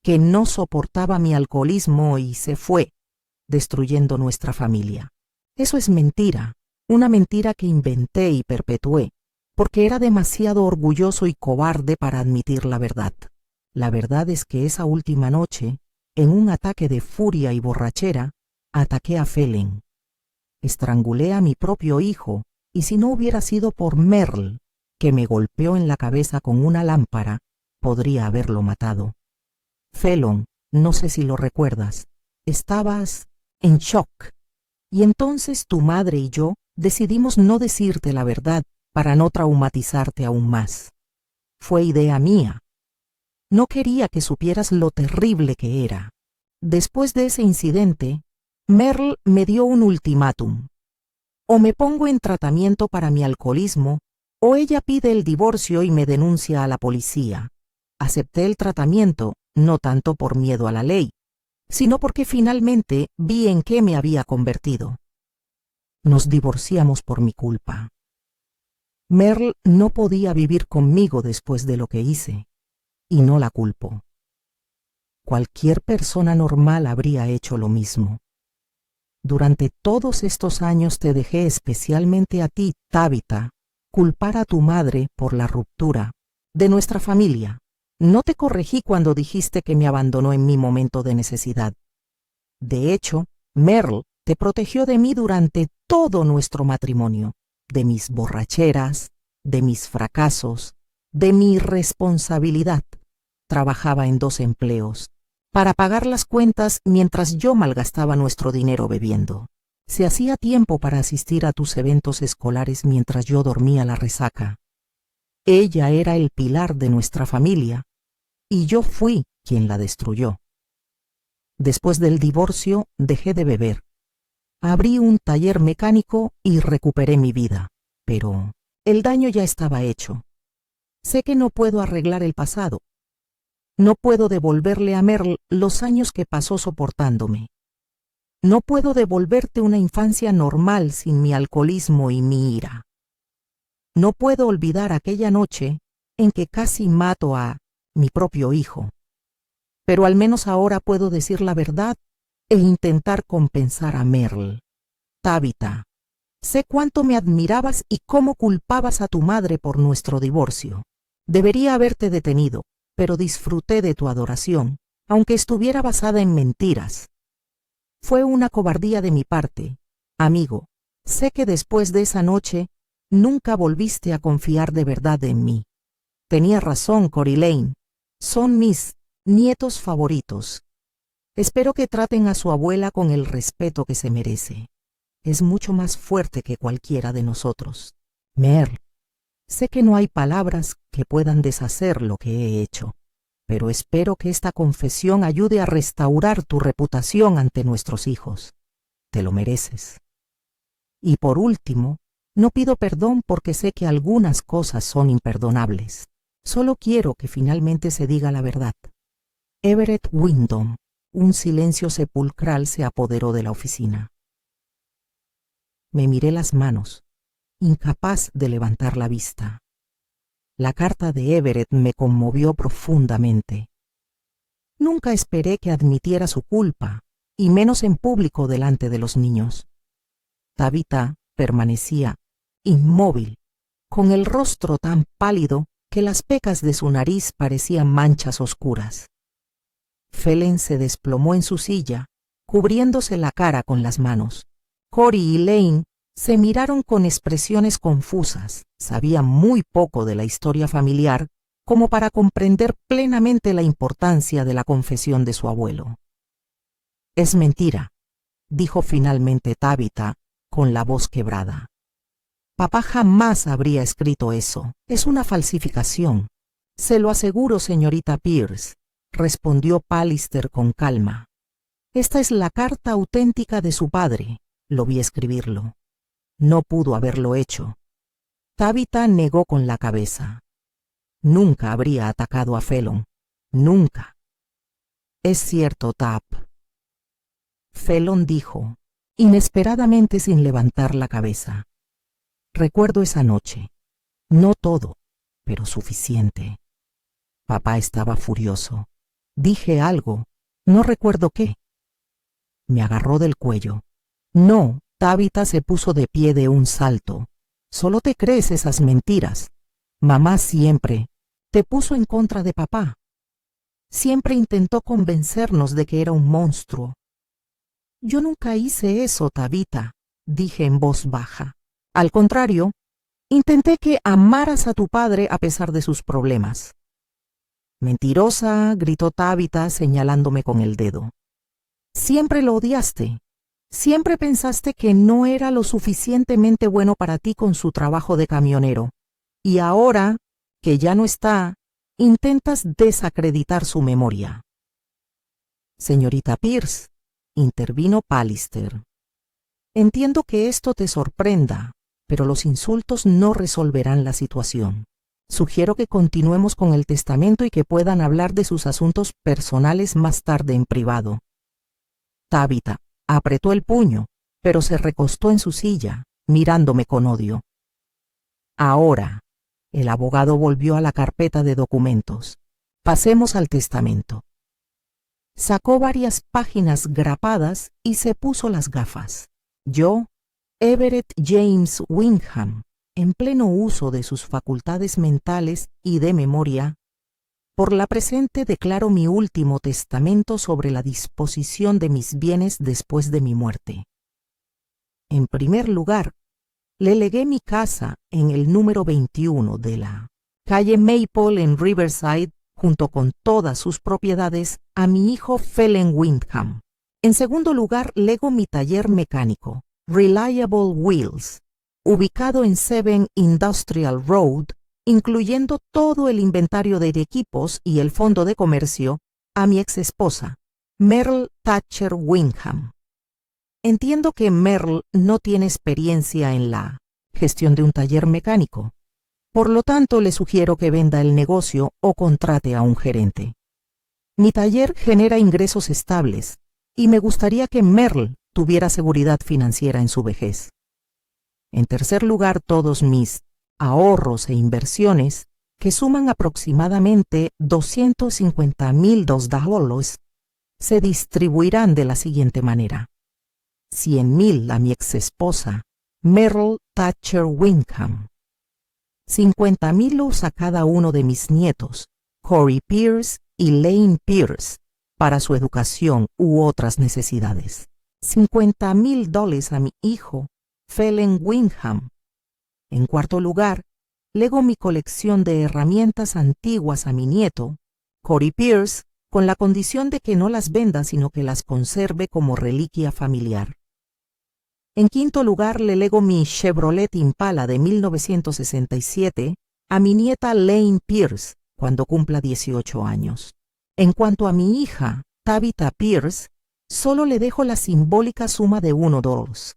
que no soportaba mi alcoholismo y se fue, destruyendo nuestra familia. Eso es mentira, una mentira que inventé y perpetué, porque era demasiado orgulloso y cobarde para admitir la verdad. La verdad es que esa última noche, en un ataque de furia y borrachera, ataqué a Phelan. Estrangulé a mi propio hijo, y si no hubiera sido por Merle, que me golpeó en la cabeza con una lámpara, podría haberlo matado. Phelan, no sé si lo recuerdas, estabas en shock. Y entonces tu madre y yo decidimos no decirte la verdad para no traumatizarte aún más. Fue idea mía. No quería que supieras lo terrible que era. Después de ese incidente, Merle me dio un ultimátum. O me pongo en tratamiento para mi alcoholismo, o ella pide el divorcio y me denuncia a la policía. Acepté el tratamiento, no tanto por miedo a la ley, sino porque finalmente vi en qué me había convertido. Nos divorciamos por mi culpa. Merle no podía vivir conmigo después de lo que hice, y no la culpo. Cualquier persona normal habría hecho lo mismo. Durante todos estos años te dejé especialmente a ti, Tabitha, culpar a tu madre por la ruptura de nuestra familia. No te corregí cuando dijiste que me abandonó en mi momento de necesidad. De hecho, Merle te protegió de mí durante todo nuestro matrimonio, de mis borracheras, de mis fracasos, de mi irresponsabilidad. Trabajaba en 2 empleos, para pagar las cuentas mientras yo malgastaba nuestro dinero bebiendo. Se hacía tiempo para asistir a tus eventos escolares mientras yo dormía la resaca. Ella era el pilar de nuestra familia, y yo fui quien la destruyó. Después del divorcio, dejé de beber. Abrí un taller mecánico y recuperé mi vida, pero el daño ya estaba hecho. Sé que no puedo arreglar el pasado. No puedo devolverle a Merle los años que pasó soportándome. No puedo devolverte una infancia normal sin mi alcoholismo y mi ira. No puedo olvidar aquella noche en que casi mato a mi propio hijo. Pero al menos ahora puedo decir la verdad e intentar compensar a Merle. Tabitha, sé cuánto me admirabas y cómo culpabas a tu madre por nuestro divorcio. Debería haberte detenido, pero disfruté de tu adoración, aunque estuviera basada en mentiras. Fue una cobardía de mi parte. Amigo, sé que después de esa noche nunca volviste a confiar de verdad en mí. Tenía razón, Cory Lane. Son mis nietos favoritos. Espero que traten a su abuela con el respeto que se merece. Es mucho más fuerte que cualquiera de nosotros. Merle, sé que no hay palabras que puedan deshacer lo que he hecho, pero espero que esta confesión ayude a restaurar tu reputación ante nuestros hijos. Te lo mereces. Y por último, no pido perdón porque sé que algunas cosas son imperdonables. Solo quiero que finalmente se diga la verdad. Everett Wyndham. Un silencio sepulcral se apoderó de la oficina. Me miré las manos, incapaz de levantar la vista. La carta de Everett me conmovió profundamente. Nunca esperé que admitiera su culpa, y menos en público delante de los niños. Tabitha permanecía inmóvil, con el rostro tan pálido que las pecas de su nariz parecían manchas oscuras. Phelan se desplomó en su silla, cubriéndose la cara con las manos. Cory y Lane se miraron con expresiones confusas. Sabían muy poco de la historia familiar como para comprender plenamente la importancia de la confesión de su abuelo. Es mentira, dijo finalmente Tabitha con la voz quebrada. Papá jamás habría escrito eso. Es una falsificación. Se lo aseguro, señorita Pierce, respondió Pallister con calma. Esta es la carta auténtica de su padre. Lo vi escribirlo. No pudo haberlo hecho. Tabitha negó con la cabeza. Nunca habría atacado a Phelan. Nunca. Es cierto, Tab. Phelan dijo, inesperadamente sin levantar la cabeza. Recuerdo esa noche. No todo, pero suficiente. Papá estaba furioso. Dije algo, no recuerdo qué. Me agarró del cuello. No, Tabitha se puso de pie de un salto. Solo te crees esas mentiras. Mamá siempre te puso en contra de papá. Siempre intentó convencernos de que era un monstruo. Yo nunca hice eso, Tabitha, dije en voz baja. Al contrario, intenté que amaras a tu padre a pesar de sus problemas. Mentirosa, gritó Tabitha señalándome con el dedo. Siempre lo odiaste. Siempre pensaste que no era lo suficientemente bueno para ti con su trabajo de camionero. Y ahora, que ya no está, intentas desacreditar su memoria. Señorita Pierce, intervino Pallister. Entiendo que esto te sorprenda, pero los insultos no resolverán la situación. Sugiero que continuemos con el testamento y que puedan hablar de sus asuntos personales más tarde en privado. Tabitha apretó el puño, pero se recostó en su silla, mirándome con odio. Ahora, el abogado volvió a la carpeta de documentos. Pasemos al testamento. Sacó varias páginas grapadas y se puso las gafas. Yo, Everett James Windham, en pleno uso de sus facultades mentales y de memoria, por la presente declaro mi último testamento sobre la disposición de mis bienes después de mi muerte. En primer lugar, le legué mi casa en el número 21 de la calle Maple en Riverside, junto con todas sus propiedades, a mi hijo Phelan Windham. En segundo lugar, lego mi taller mecánico, Reliable Wheels, ubicado en 7 Industrial Road, incluyendo todo el inventario de equipos y el fondo de comercio, a mi ex esposa, Merle Thatcher Windham. Entiendo que Merle no tiene experiencia en la gestión de un taller mecánico. Por lo tanto, le sugiero que venda el negocio o contrate a un gerente. Mi taller genera ingresos estables y me gustaría que Merle tuviera seguridad financiera en su vejez. En tercer lugar, todos mis ahorros e inversiones, que suman aproximadamente $250,000, se distribuirán de la siguiente manera: 100,000 a mi ex esposa, Merle Thatcher Windham, 50,000 a cada uno de mis nietos, Corey Pierce y Lane Pierce, para su educación u otras necesidades, $50,000 a mi hijo, Phelan Windham. En cuarto lugar, lego mi colección de herramientas antiguas a mi nieto, Corey Pierce, con la condición de que no las venda, sino que las conserve como reliquia familiar. En quinto lugar, le lego mi Chevrolet Impala de 1967 a mi nieta Lane Pierce cuando cumpla 18 años. En cuanto a mi hija, Tabitha Pierce, solo le dejo la simbólica suma de $1.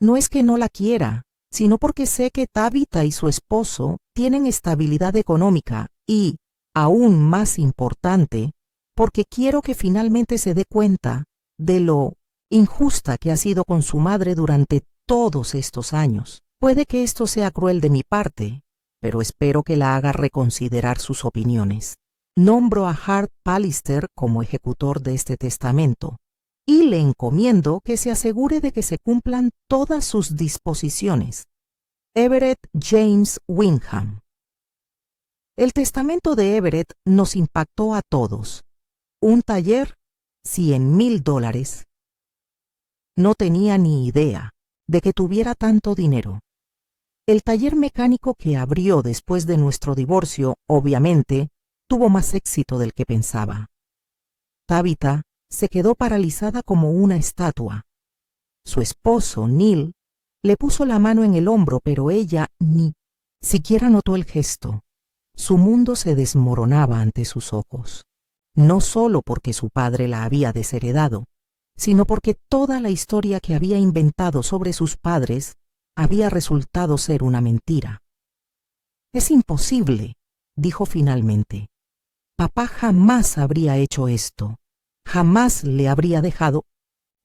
No es que no la quiera, sino porque sé que Tabitha y su esposo tienen estabilidad económica y, aún más importante, porque quiero que finalmente se dé cuenta de lo injusta que ha sido con su madre durante todos estos años. Puede que esto sea cruel de mi parte, pero espero que la haga reconsiderar sus opiniones. Nombro a Hart Pallister como ejecutor de este testamento y le encomiendo que se asegure de que se cumplan todas sus disposiciones. Everett James Windham. El testamento de Everett nos impactó a todos. Un taller, $100,000. No tenía ni idea de que tuviera tanto dinero. El taller mecánico que abrió después de nuestro divorcio, obviamente, tuvo más éxito del que pensaba. Tabitha se quedó paralizada como una estatua. Su esposo, Neil, le puso la mano en el hombro, pero ella ni siquiera notó el gesto. Su mundo se desmoronaba ante sus ojos, no solo porque su padre la había desheredado, sino porque toda la historia que había inventado sobre sus padres había resultado ser una mentira. «Es imposible», dijo finalmente. «Papá jamás habría hecho esto. Jamás le habría dejado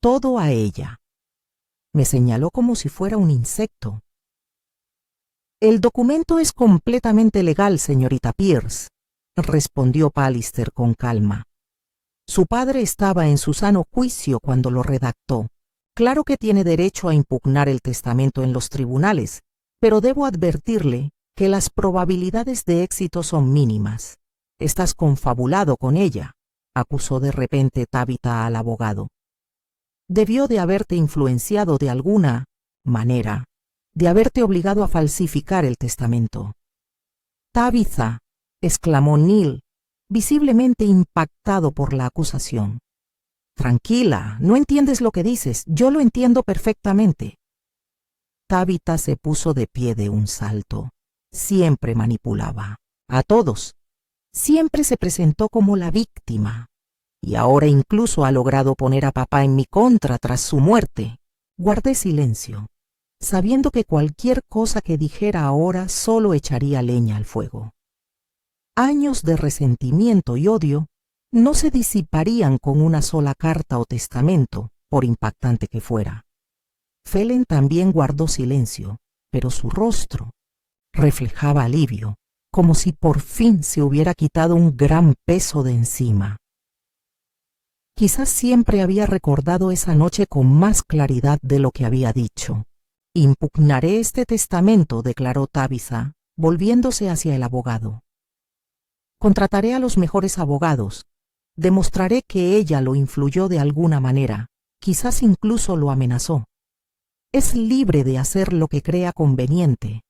todo a ella». Me señaló como si fuera un insecto. «El documento es completamente legal, señorita Pierce», respondió Pallister con calma. «Su padre estaba en su sano juicio cuando lo redactó. Claro que tiene derecho a impugnar el testamento en los tribunales, pero debo advertirle que las probabilidades de éxito son mínimas. Estás confabulado con ella, acusó de repente Tabitha al abogado. Debió de haberte influenciado de alguna manera, de haberte obligado a falsificar el testamento. Tabitha, exclamó Neil, visiblemente impactado por la acusación. Tranquila, no entiendes lo que dices, yo lo entiendo perfectamente. Tabitha se puso de pie de un salto. Siempre manipulaba. A todos. Siempre se presentó como la víctima. Y ahora incluso ha logrado poner a papá en mi contra tras su muerte. Guardé silencio, sabiendo que cualquier cosa que dijera ahora solo echaría leña al fuego. Años de resentimiento y odio no se disiparían con una sola carta o testamento, por impactante que fuera. Phelan también guardó silencio, pero su rostro reflejaba alivio, como si por fin se hubiera quitado un gran peso de encima. Quizás siempre había recordado esa noche con más claridad de lo que había dicho. Impugnaré este testamento, declaró Tabitha, volviéndose hacia el abogado. Contrataré a los mejores abogados. Demostraré que ella lo influyó de alguna manera, quizás incluso lo amenazó. Es libre de hacer lo que crea conveniente.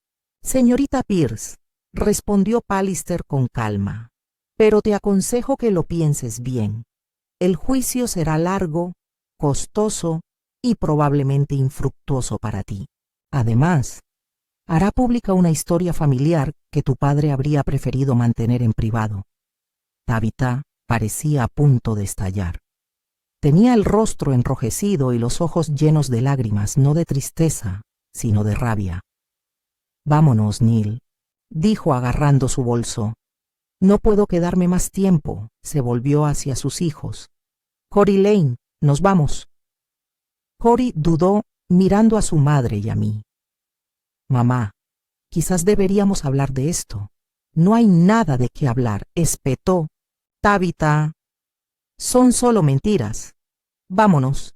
Señorita Pierce, respondió Pallister con calma, pero te aconsejo que lo pienses bien. El juicio será largo, costoso y probablemente infructuoso para ti. Además, hará pública una historia familiar que tu padre habría preferido mantener en privado. Tabitha parecía a punto de estallar. Tenía el rostro enrojecido y los ojos llenos de lágrimas, no de tristeza, sino de rabia. Vámonos, Neil, dijo agarrando su bolso. No puedo quedarme más tiempo. Se volvió hacia sus hijos. Cory Lane, nos vamos. Cory dudó, mirando a su madre y a mí. Mamá, quizás deberíamos hablar de esto. No hay nada de qué hablar, espetó. Tabitha. Son solo mentiras. Vámonos.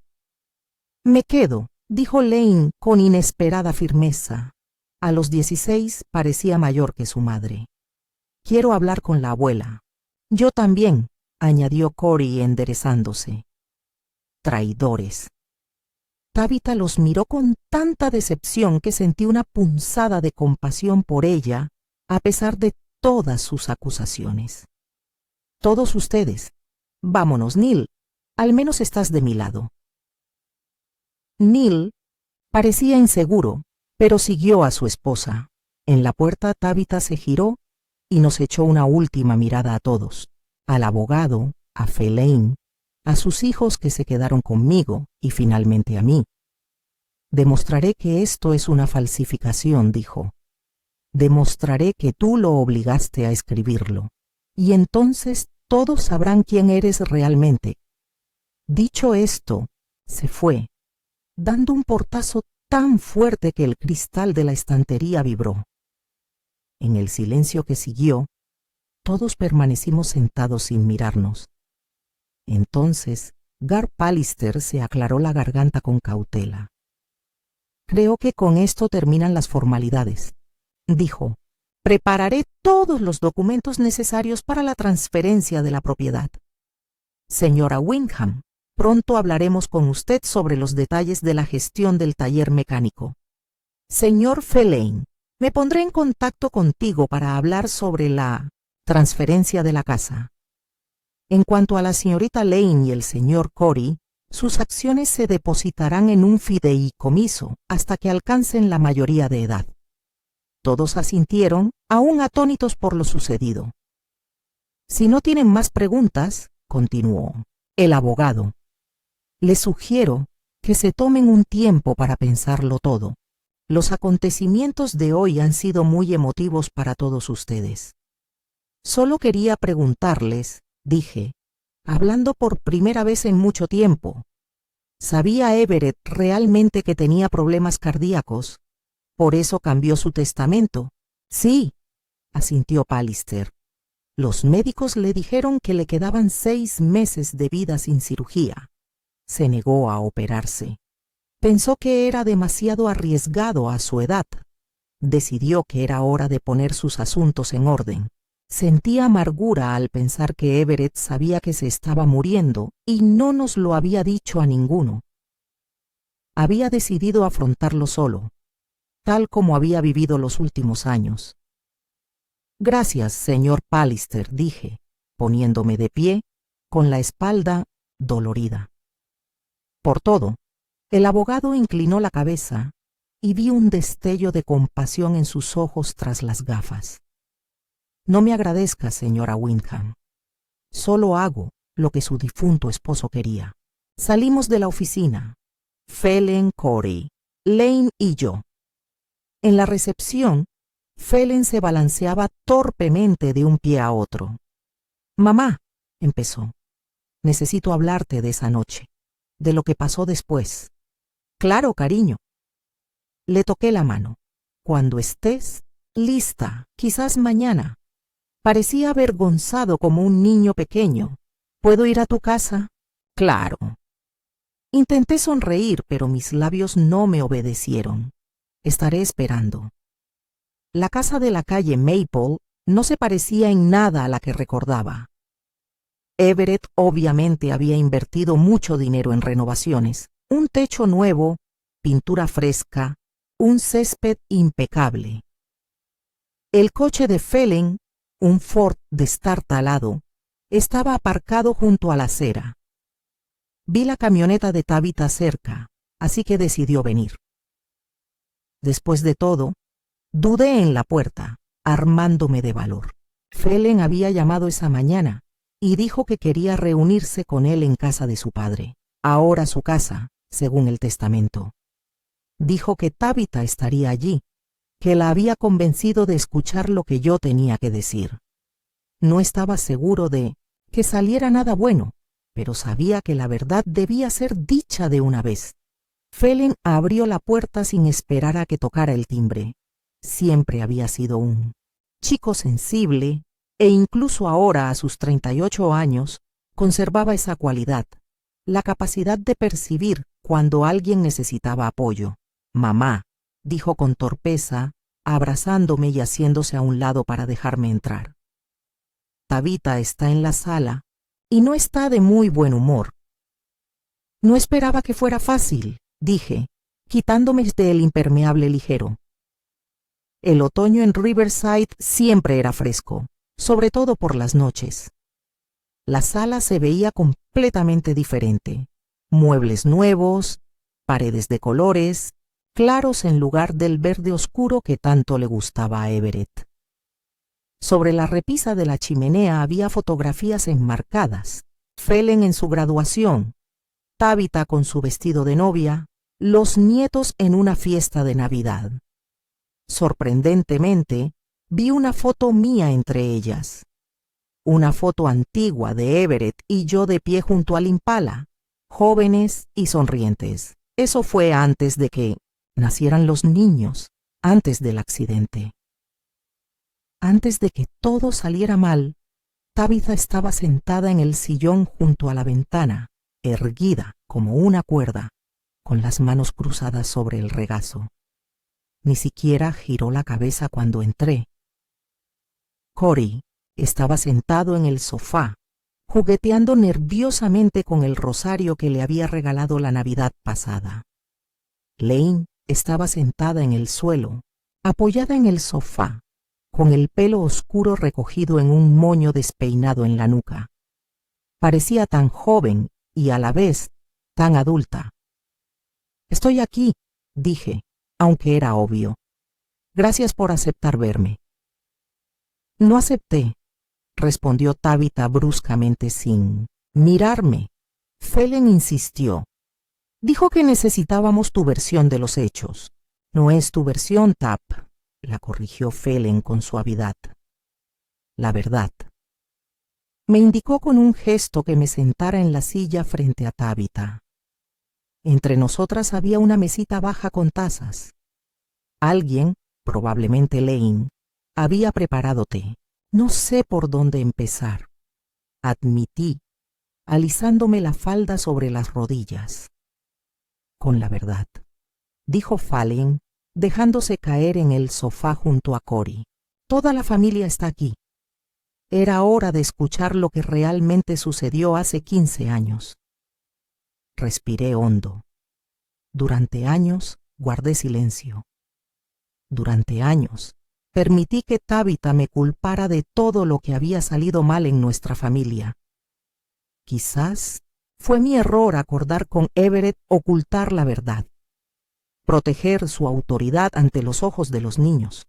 Me quedo, dijo Lane con inesperada firmeza. A los 16 parecía mayor que su madre. Quiero hablar con la abuela. Yo también, añadió Cory enderezándose. Traidores. Tabitha los miró con tanta decepción que sentí una punzada de compasión por ella, a pesar de todas sus acusaciones. Todos ustedes. Vámonos, Neil. Al menos estás de mi lado. Neil parecía inseguro, pero siguió a su esposa. En la puerta Tabitha se giró y nos echó una última mirada a todos, al abogado, a Phelan, a sus hijos que se quedaron conmigo y finalmente a mí. Demostraré que esto es una falsificación, dijo. Demostraré que tú lo obligaste a escribirlo, y entonces todos sabrán quién eres realmente. Dicho esto, se fue, dando un portazo tan fuerte que el cristal de la estantería vibró. En el silencio que siguió, todos permanecimos sentados sin mirarnos. Entonces, Gar Pallister se aclaró la garganta con cautela. Creo que con esto terminan las formalidades, dijo. Prepararé todos los documentos necesarios para la transferencia de la propiedad. Señora Windham, pronto hablaremos con usted sobre los detalles de la gestión del taller mecánico. Señor Phelan, me pondré en contacto contigo para hablar sobre la transferencia de la casa. En cuanto a la señorita Lane y el señor Cory, sus acciones se depositarán en un fideicomiso hasta que alcancen la mayoría de edad. Todos asintieron, aún atónitos por lo sucedido. Si no tienen más preguntas, continuó el abogado, les sugiero que se tomen un tiempo para pensarlo todo. Los acontecimientos de hoy han sido muy emotivos para todos ustedes. Solo quería preguntarles, dije, hablando por primera vez en mucho tiempo, ¿sabía Everett realmente que tenía problemas cardíacos? ¿Por eso cambió su testamento? Sí, asintió Pallister. Los médicos le dijeron que le quedaban 6 meses de vida sin cirugía. Se negó a operarse. Pensó que era demasiado arriesgado a su edad. Decidió que era hora de poner sus asuntos en orden. Sentí amargura al pensar que Everett sabía que se estaba muriendo y no nos lo había dicho a ninguno. Había decidido afrontarlo solo, tal como había vivido los últimos años. Gracias, señor Pallister, dije, poniéndome de pie, con la espalda dolorida. Por todo, el abogado inclinó la cabeza y vi un destello de compasión en sus ojos tras las gafas. No me agradezca, señora Windham. Solo hago lo que su difunto esposo quería. Salimos de la oficina, Phelan, Corey, Lane y yo. En la recepción, Phelan se balanceaba torpemente de un pie a otro. Mamá, empezó, necesito hablarte de esa noche, de lo que pasó después. Claro, cariño. Le toqué la mano. Cuando estés lista, quizás mañana. Parecía avergonzado como un niño pequeño. ¿Puedo ir a tu casa? Claro. Intenté sonreír, pero mis labios no me obedecieron. Estaré esperando. La casa de la calle Maple no se parecía en nada a la que recordaba. Everett obviamente había invertido mucho dinero en renovaciones, un techo nuevo, pintura fresca, un césped impecable. El coche de Phelan, un Ford destartalado, estaba aparcado junto a la acera. Vi la camioneta de Tabitha cerca, así que decidió venir. Después de todo, dudé en la puerta, armándome de valor. Phelan había llamado esa mañana y dijo que quería reunirse con él en casa de su padre, ahora su casa, según el testamento. Dijo que Tabitha estaría allí, que la había convencido de escuchar lo que yo tenía que decir. No estaba seguro de que saliera nada bueno, pero sabía que la verdad debía ser dicha de una vez. Phelan abrió la puerta sin esperar a que tocara el timbre. Siempre había sido un chico sensible, e incluso ahora, a sus 38 años, conservaba esa cualidad, la capacidad de percibir cuando alguien necesitaba apoyo. Mamá, dijo con torpeza, abrazándome y haciéndose a un lado para dejarme entrar. Tabitha está en la sala y no está de muy buen humor. No esperaba que fuera fácil, dije, quitándome del impermeable ligero. El otoño en Riverside siempre era fresco, sobre todo por las noches. La sala se veía completamente diferente. Muebles nuevos, paredes de colores, claros en lugar del verde oscuro que tanto le gustaba a Everett. Sobre la repisa de la chimenea había fotografías enmarcadas. Phelan en su graduación, Tabitha con su vestido de novia, los nietos en una fiesta de Navidad. Sorprendentemente, vi una foto mía entre ellas. Una foto antigua de Everett y yo de pie junto al Impala, jóvenes y sonrientes. Eso fue antes de que nacieran los niños, antes del accidente. Antes de que todo saliera mal, Tabitha estaba sentada en el sillón junto a la ventana, erguida como una cuerda, con las manos cruzadas sobre el regazo. Ni siquiera giró la cabeza cuando entré. Corey estaba sentado en el sofá, jugueteando nerviosamente con el rosario que le había regalado la Navidad pasada. Lane estaba sentada en el suelo, apoyada en el sofá, con el pelo oscuro recogido en un moño despeinado en la nuca. Parecía tan joven y a la vez tan adulta. «Estoy aquí», dije, aunque era obvio. «Gracias por aceptar verme». «No acepté», respondió Tabitha bruscamente sin mirarme. Phelan insistió. «Dijo que necesitábamos tu versión de los hechos». «No es tu versión, Tab», la corrigió Phelan con suavidad. «La verdad». Me indicó con un gesto que me sentara en la silla frente a Tabitha. Entre nosotras había una mesita baja con tazas. Alguien, probablemente Lane, había preparado té. No sé por dónde empezar, admití, alisándome la falda sobre las rodillas. Con la verdad, dijo Phelan, dejándose caer en el sofá junto a Corey. Toda la familia está aquí. Era hora de escuchar lo que realmente sucedió hace 15 años. Respiré hondo. Durante años guardé silencio. Durante años permití que Tabitha me culpara de todo lo que había salido mal en nuestra familia. Quizás fue mi error acordar con Everett ocultar la verdad, proteger su autoridad ante los ojos de los niños.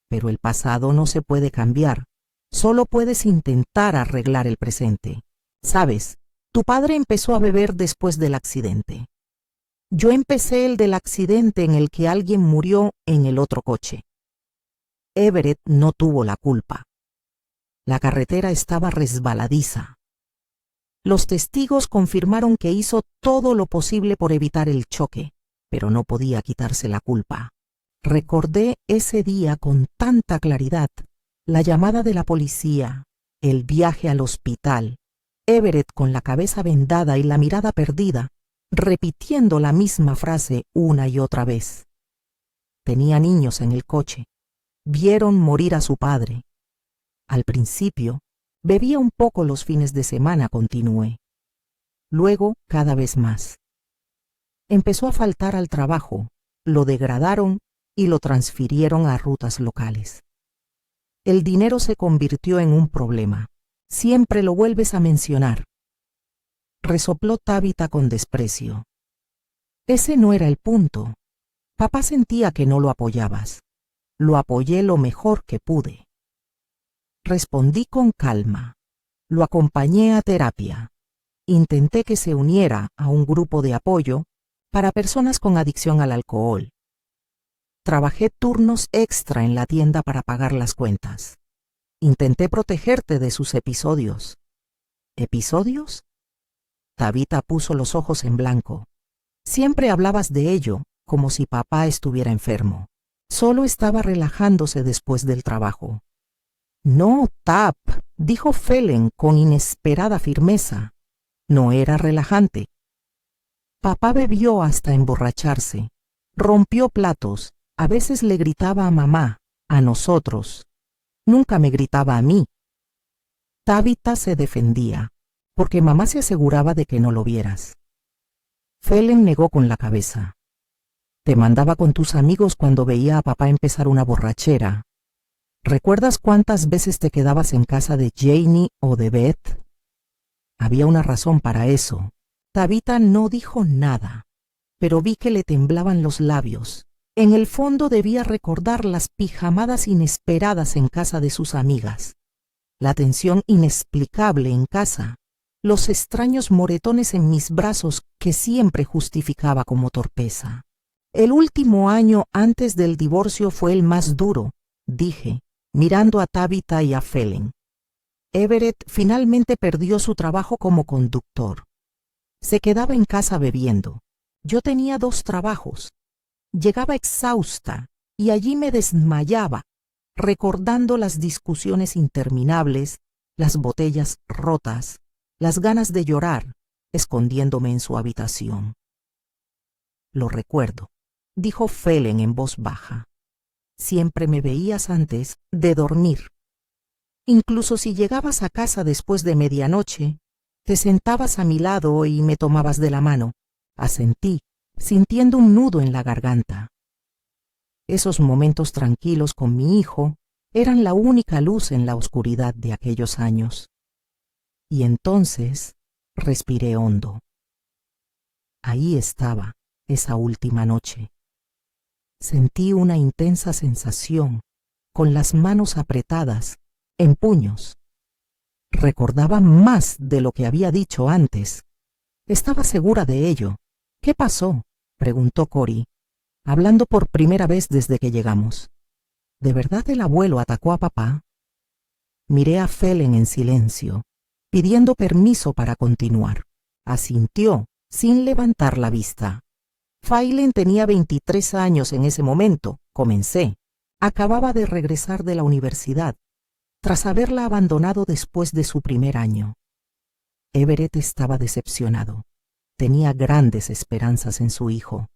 Pero el pasado no se puede cambiar, solo puedes intentar arreglar el presente. Sabes, tu padre empezó a beber después del accidente. Yo empecé el del accidente en el que alguien murió en el otro coche. Everett no tuvo la culpa. La carretera estaba resbaladiza. Los testigos confirmaron que hizo todo lo posible por evitar el choque, pero no podía quitarse la culpa. Recordé ese día con tanta claridad, la llamada de la policía, el viaje al hospital, Everett con la cabeza vendada y la mirada perdida, repitiendo la misma frase una y otra vez. Tenía niños en el coche. Vieron morir a su padre. Al principio, bebía un poco los fines de semana, continué. Luego, cada vez más. Empezó a faltar al trabajo, lo degradaron y lo transfirieron a rutas locales. El dinero se convirtió en un problema. Siempre lo vuelves a mencionar. Resopló Tabitha con desprecio. Ese no era el punto. Papá sentía que no lo apoyabas. Lo apoyé lo mejor que pude. Respondí con calma. Lo acompañé a terapia. Intenté que se uniera a un grupo de apoyo para personas con adicción al alcohol. Trabajé turnos extra en la tienda para pagar las cuentas. Intenté protegerte de sus episodios. ¿Episodios? Tabitha puso los ojos en blanco. Siempre hablabas de ello, como si papá estuviera enfermo. Solo estaba relajándose después del trabajo. No, Tab, dijo Phelan con inesperada firmeza. No era relajante. Papá bebió hasta emborracharse. Rompió platos. A veces le gritaba a mamá, a nosotros. Nunca me gritaba a mí. Tabitha se defendía, porque mamá se aseguraba de que no lo vieras. Phelan negó con la cabeza. Te mandaba con tus amigos cuando veía a papá empezar una borrachera. ¿Recuerdas cuántas veces te quedabas en casa de Janie o de Beth? Había una razón para eso. Tabitha no dijo nada, pero vi que le temblaban los labios. En el fondo debía recordar las pijamadas inesperadas en casa de sus amigas, la tensión inexplicable en casa, los extraños moretones en mis brazos que siempre justificaba como torpeza. El último año antes del divorcio fue el más duro, dije, mirando a Tabitha y a Phelan. Everett finalmente perdió su trabajo como conductor. Se quedaba en casa bebiendo. Yo tenía 2 trabajos. Llegaba exhausta y allí me desmayaba, recordando las discusiones interminables, las botellas rotas, las ganas de llorar, escondiéndome en su habitación. Lo recuerdo, dijo Phelan en voz baja. Siempre me veías antes de dormir. Incluso si llegabas a casa después de medianoche, te sentabas a mi lado y me tomabas de la mano. Asentí, sintiendo un nudo en la garganta. Esos momentos tranquilos con mi hijo eran la única luz en la oscuridad de aquellos años. Y entonces respiré hondo. Ahí estaba, esa última noche. Sentí una intensa sensación, con las manos apretadas, en puños. Recordaba más de lo que había dicho antes. Estaba segura de ello. ¿Qué pasó?, preguntó Cory, hablando por primera vez desde que llegamos. ¿De verdad el abuelo atacó a papá? Miré a Phelan en silencio, pidiendo permiso para continuar. Asintió, sin levantar la vista. Phelan tenía 23 años en ese momento, comencé. Acababa de regresar de la universidad, tras haberla abandonado después de su primer año. Everett estaba decepcionado. Tenía grandes esperanzas en su hijo.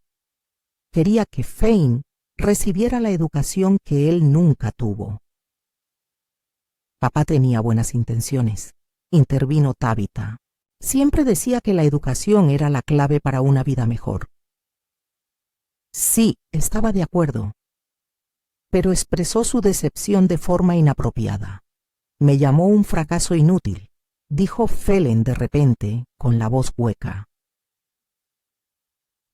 Quería que Fane recibiera la educación que él nunca tuvo. Papá tenía buenas intenciones, intervino Tabitha. Siempre decía que la educación era la clave para una vida mejor. Sí, estaba de acuerdo, pero expresó su decepción de forma inapropiada. Me llamó un fracaso inútil, dijo Phelan de repente, con la voz hueca.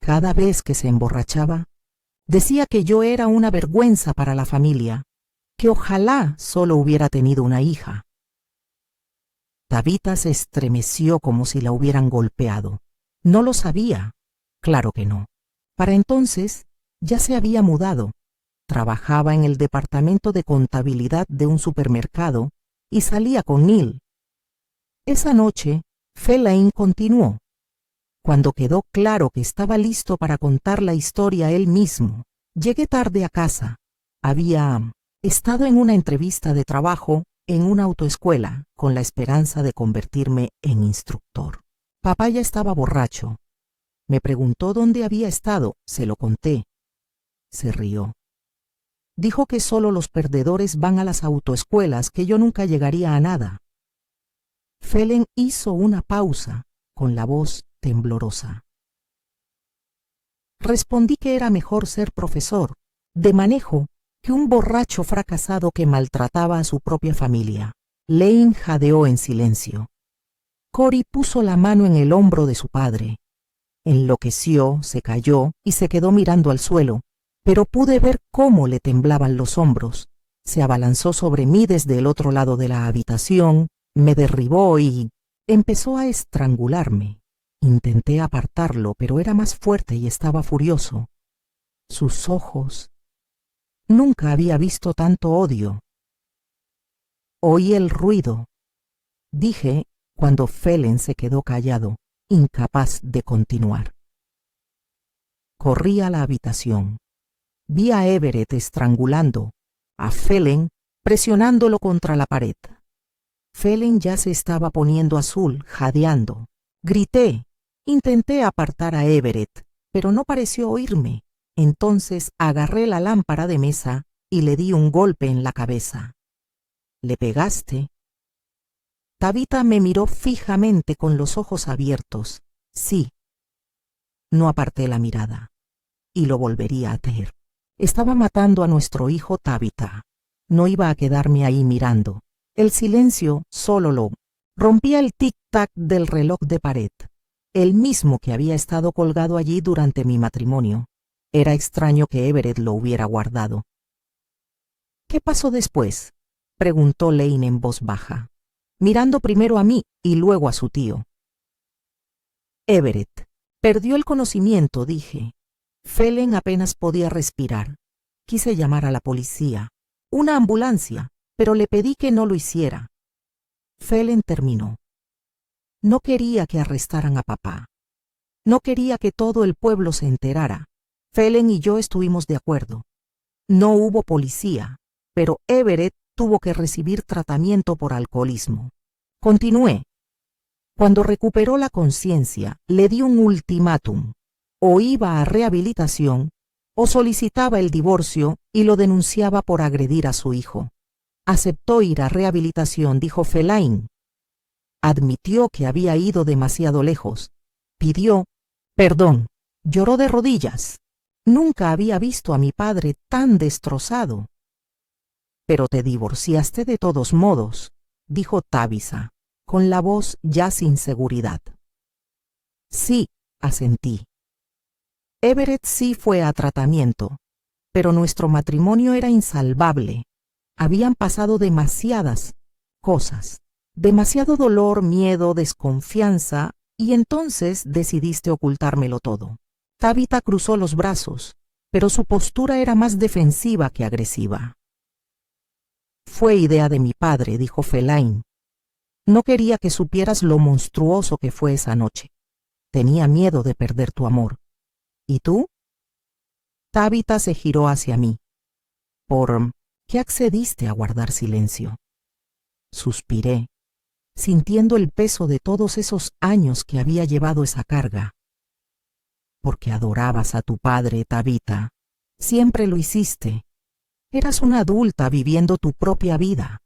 Cada vez que se emborrachaba, decía que yo era una vergüenza para la familia, que ojalá solo hubiera tenido una hija. Tabitha se estremeció como si la hubieran golpeado. No lo sabía. Claro que no. Para entonces ya se había mudado. Trabajaba en el departamento de contabilidad de un supermercado y salía con Neil. Esa noche, Phelan continuó. Cuando quedó claro que estaba listo para contar la historia él mismo, llegué tarde a casa. Había estado en una entrevista de trabajo en una autoescuela con la esperanza de convertirme en instructor. Papá ya estaba borracho. Me preguntó dónde había estado, se lo conté. Se rió. Dijo que solo los perdedores van a las autoescuelas, que yo nunca llegaría a nada. Phelan hizo una pausa, con la voz temblorosa. Respondí que era mejor ser profesor de manejo que un borracho fracasado que maltrataba a su propia familia. Lane jadeó en silencio. Cory puso la mano en el hombro de su padre. Enloqueció, se cayó y se quedó mirando al suelo, pero pude ver cómo le temblaban los hombros. Se abalanzó sobre mí desde el otro lado de la habitación, me derribó y empezó a estrangularme. Intenté apartarlo, pero era más fuerte y estaba furioso. Sus ojos. Nunca había visto tanto odio. Oí el ruido, dije cuando Phelan se quedó callado, incapaz de continuar. Corrí a la habitación. Vi a Everett estrangulando, a Phelan presionándolo contra la pared. Phelan ya se estaba poniendo azul, jadeando. Grité. Intenté apartar a Everett, pero no pareció oírme. Entonces agarré la lámpara de mesa y le di un golpe en la cabeza. ¿Le pegaste? Tabitha me miró fijamente con los ojos abiertos. Sí. No aparté la mirada. Y lo volvería a hacer. Estaba matando a nuestro hijo, Tabitha. No iba a quedarme ahí mirando. El silencio solo lo rompía el tic-tac del reloj de pared, el mismo que había estado colgado allí durante mi matrimonio. Era extraño que Everett lo hubiera guardado. ¿Qué pasó después?, preguntó Lane en voz baja, mirando primero a mí y luego a su tío. Everett perdió el conocimiento, dije. Phelan apenas podía respirar. Quise llamar a la policía, una ambulancia, pero le pedí que no lo hiciera. Phelan terminó. No quería que arrestaran a papá. No quería que todo el pueblo se enterara. Phelan y yo estuvimos de acuerdo. No hubo policía, pero Everett tuvo que recibir tratamiento por alcoholismo. Continué. Cuando recuperó la conciencia, le di un ultimátum. O iba a rehabilitación, o solicitaba el divorcio y lo denunciaba por agredir a su hijo. Aceptó ir a rehabilitación, dijo Phelan. Admitió que había ido demasiado lejos. Pidió perdón. Lloró de rodillas. Nunca había visto a mi padre tan destrozado. Pero te divorciaste de todos modos, dijo Tabitha, con la voz ya sin seguridad. Sí, asentí. Everett sí fue a tratamiento, pero nuestro matrimonio era insalvable. Habían pasado demasiadas cosas, demasiado dolor, miedo, desconfianza, y entonces decidiste ocultármelo todo. Tabitha cruzó los brazos, pero su postura era más defensiva que agresiva. Fue idea de mi padre, dijo Phelan. No quería que supieras lo monstruoso que fue esa noche. Tenía miedo de perder tu amor. ¿Y tú? Tabitha se giró hacia mí. ¿Por qué accediste a guardar silencio? Suspiré, sintiendo el peso de todos esos años que había llevado esa carga. Porque adorabas a tu padre, Tabitha. Siempre lo hiciste. Eras una adulta viviendo tu propia vida.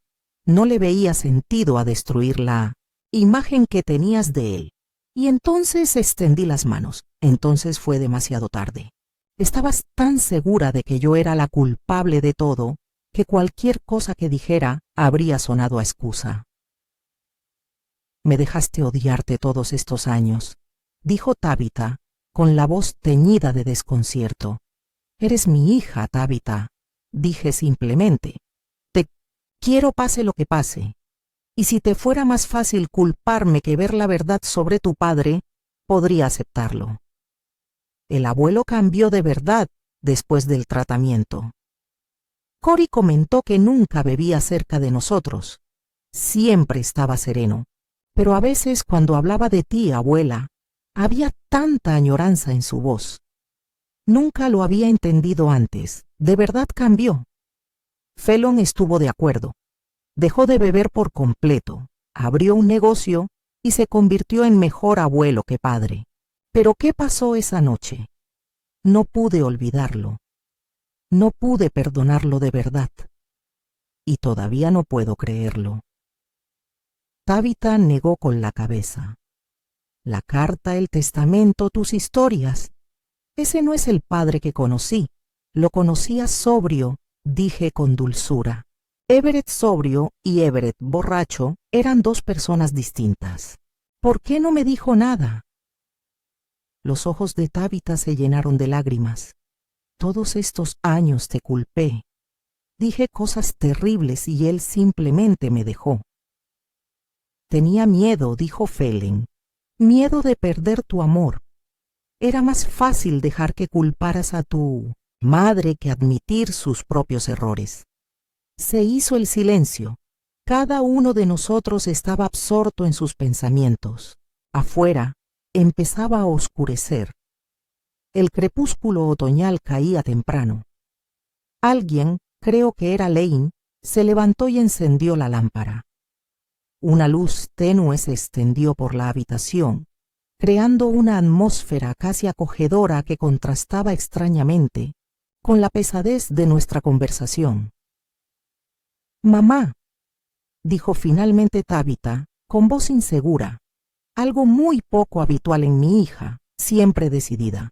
No le veía sentido a destruir la imagen que tenías de él. Y entonces extendí las manos. Entonces fue demasiado tarde. Estabas tan segura de que yo era la culpable de todo, que cualquier cosa que dijera habría sonado a excusa. Me dejaste odiarte todos estos años, dijo Tabitha, con la voz teñida de desconcierto. Eres mi hija, Tabitha, dije simplemente. Te quiero pase lo que pase. Y si te fuera más fácil culparme que ver la verdad sobre tu padre, podría aceptarlo. El abuelo cambió de verdad después del tratamiento. Cory comentó que nunca bebía cerca de nosotros. Siempre estaba sereno. Pero a veces cuando hablaba de ti, abuela, había tanta añoranza en su voz. Nunca lo había entendido antes. De verdad cambió. Fallon estuvo de acuerdo. Dejó de beber por completo, abrió un negocio y se convirtió en mejor abuelo que padre. Pero ¿qué pasó esa noche? No pude olvidarlo. No pude perdonarlo de verdad. Y todavía no puedo creerlo. Tabitha negó con la cabeza. La carta, el testamento, tus historias. Ese no es el padre que conocí. Lo conocía sobrio, dije con dulzura. Everett sobrio y Everett borracho eran dos personas distintas. ¿Por qué no me dijo nada? Los ojos de Tabitha se llenaron de lágrimas. Todos estos años te culpé. Dije cosas terribles y él simplemente me dejó. Tenía miedo, dijo Fallon. Miedo de perder tu amor. Era más fácil dejar que culparas a tu madre que admitir sus propios errores. Se hizo el silencio. Cada uno de nosotros estaba absorto en sus pensamientos. Afuera empezaba a oscurecer. El crepúsculo otoñal caía temprano. Alguien, creo que era Lane, se levantó y encendió la lámpara. Una luz tenue se extendió por la habitación, creando una atmósfera casi acogedora que contrastaba extrañamente con la pesadez de nuestra conversación. «Mamá», dijo finalmente Tabitha, con voz insegura, algo muy poco habitual en mi hija, siempre decidida.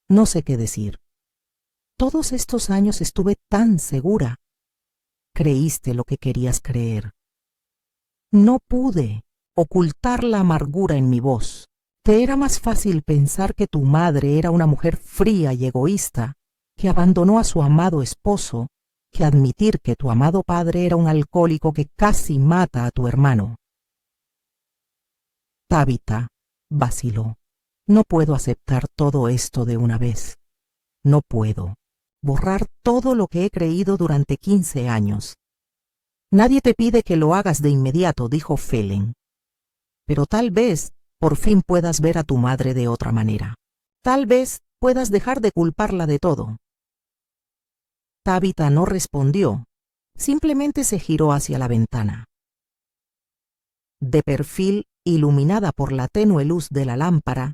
No sé qué decir. Todos estos años estuve tan segura. Creíste lo que querías creer. No pude ocultar la amargura en mi voz. Te era más fácil pensar que tu madre era una mujer fría y egoísta, que abandonó a su amado esposo, que admitir que tu amado padre era un alcohólico que casi mata a tu hermano. Tabitha vaciló. No puedo aceptar todo esto de una vez. No puedo borrar todo lo que he creído durante 15 años. Nadie te pide que lo hagas de inmediato, dijo Fallon. Pero tal vez por fin puedas ver a tu madre de otra manera. Tal vez puedas dejar de culparla de todo. Tabitha no respondió, simplemente se giró hacia la ventana. De perfil, iluminada por la tenue luz de la lámpara,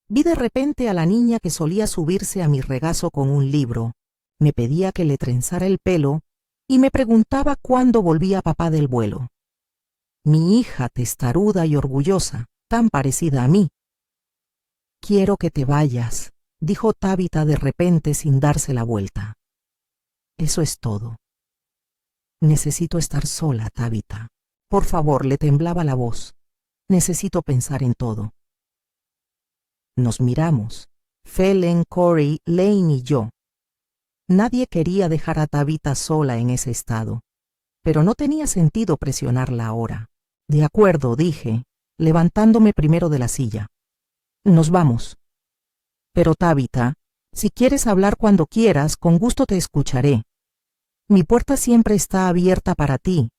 vi de repente a la niña que solía subirse a mi regazo con un libro, me pedía que le trenzara el pelo y me preguntaba cuándo volvía papá del vuelo. Mi hija testaruda y orgullosa, tan parecida a mí. «Quiero que te vayas», dijo Tabitha de repente sin darse la vuelta. «Eso es todo. Necesito estar sola, Tabitha. Por favor», le temblaba la voz. «Necesito pensar en todo». Nos miramos, Fallon, Cory, Lane y yo. Nadie quería dejar a Tabitha sola en ese estado, pero no tenía sentido presionarla ahora. «De acuerdo», dije, levantándome primero de la silla. «Nos vamos». «Pero Tabitha, si quieres hablar cuando quieras, con gusto te escucharé. Mi puerta siempre está abierta para ti».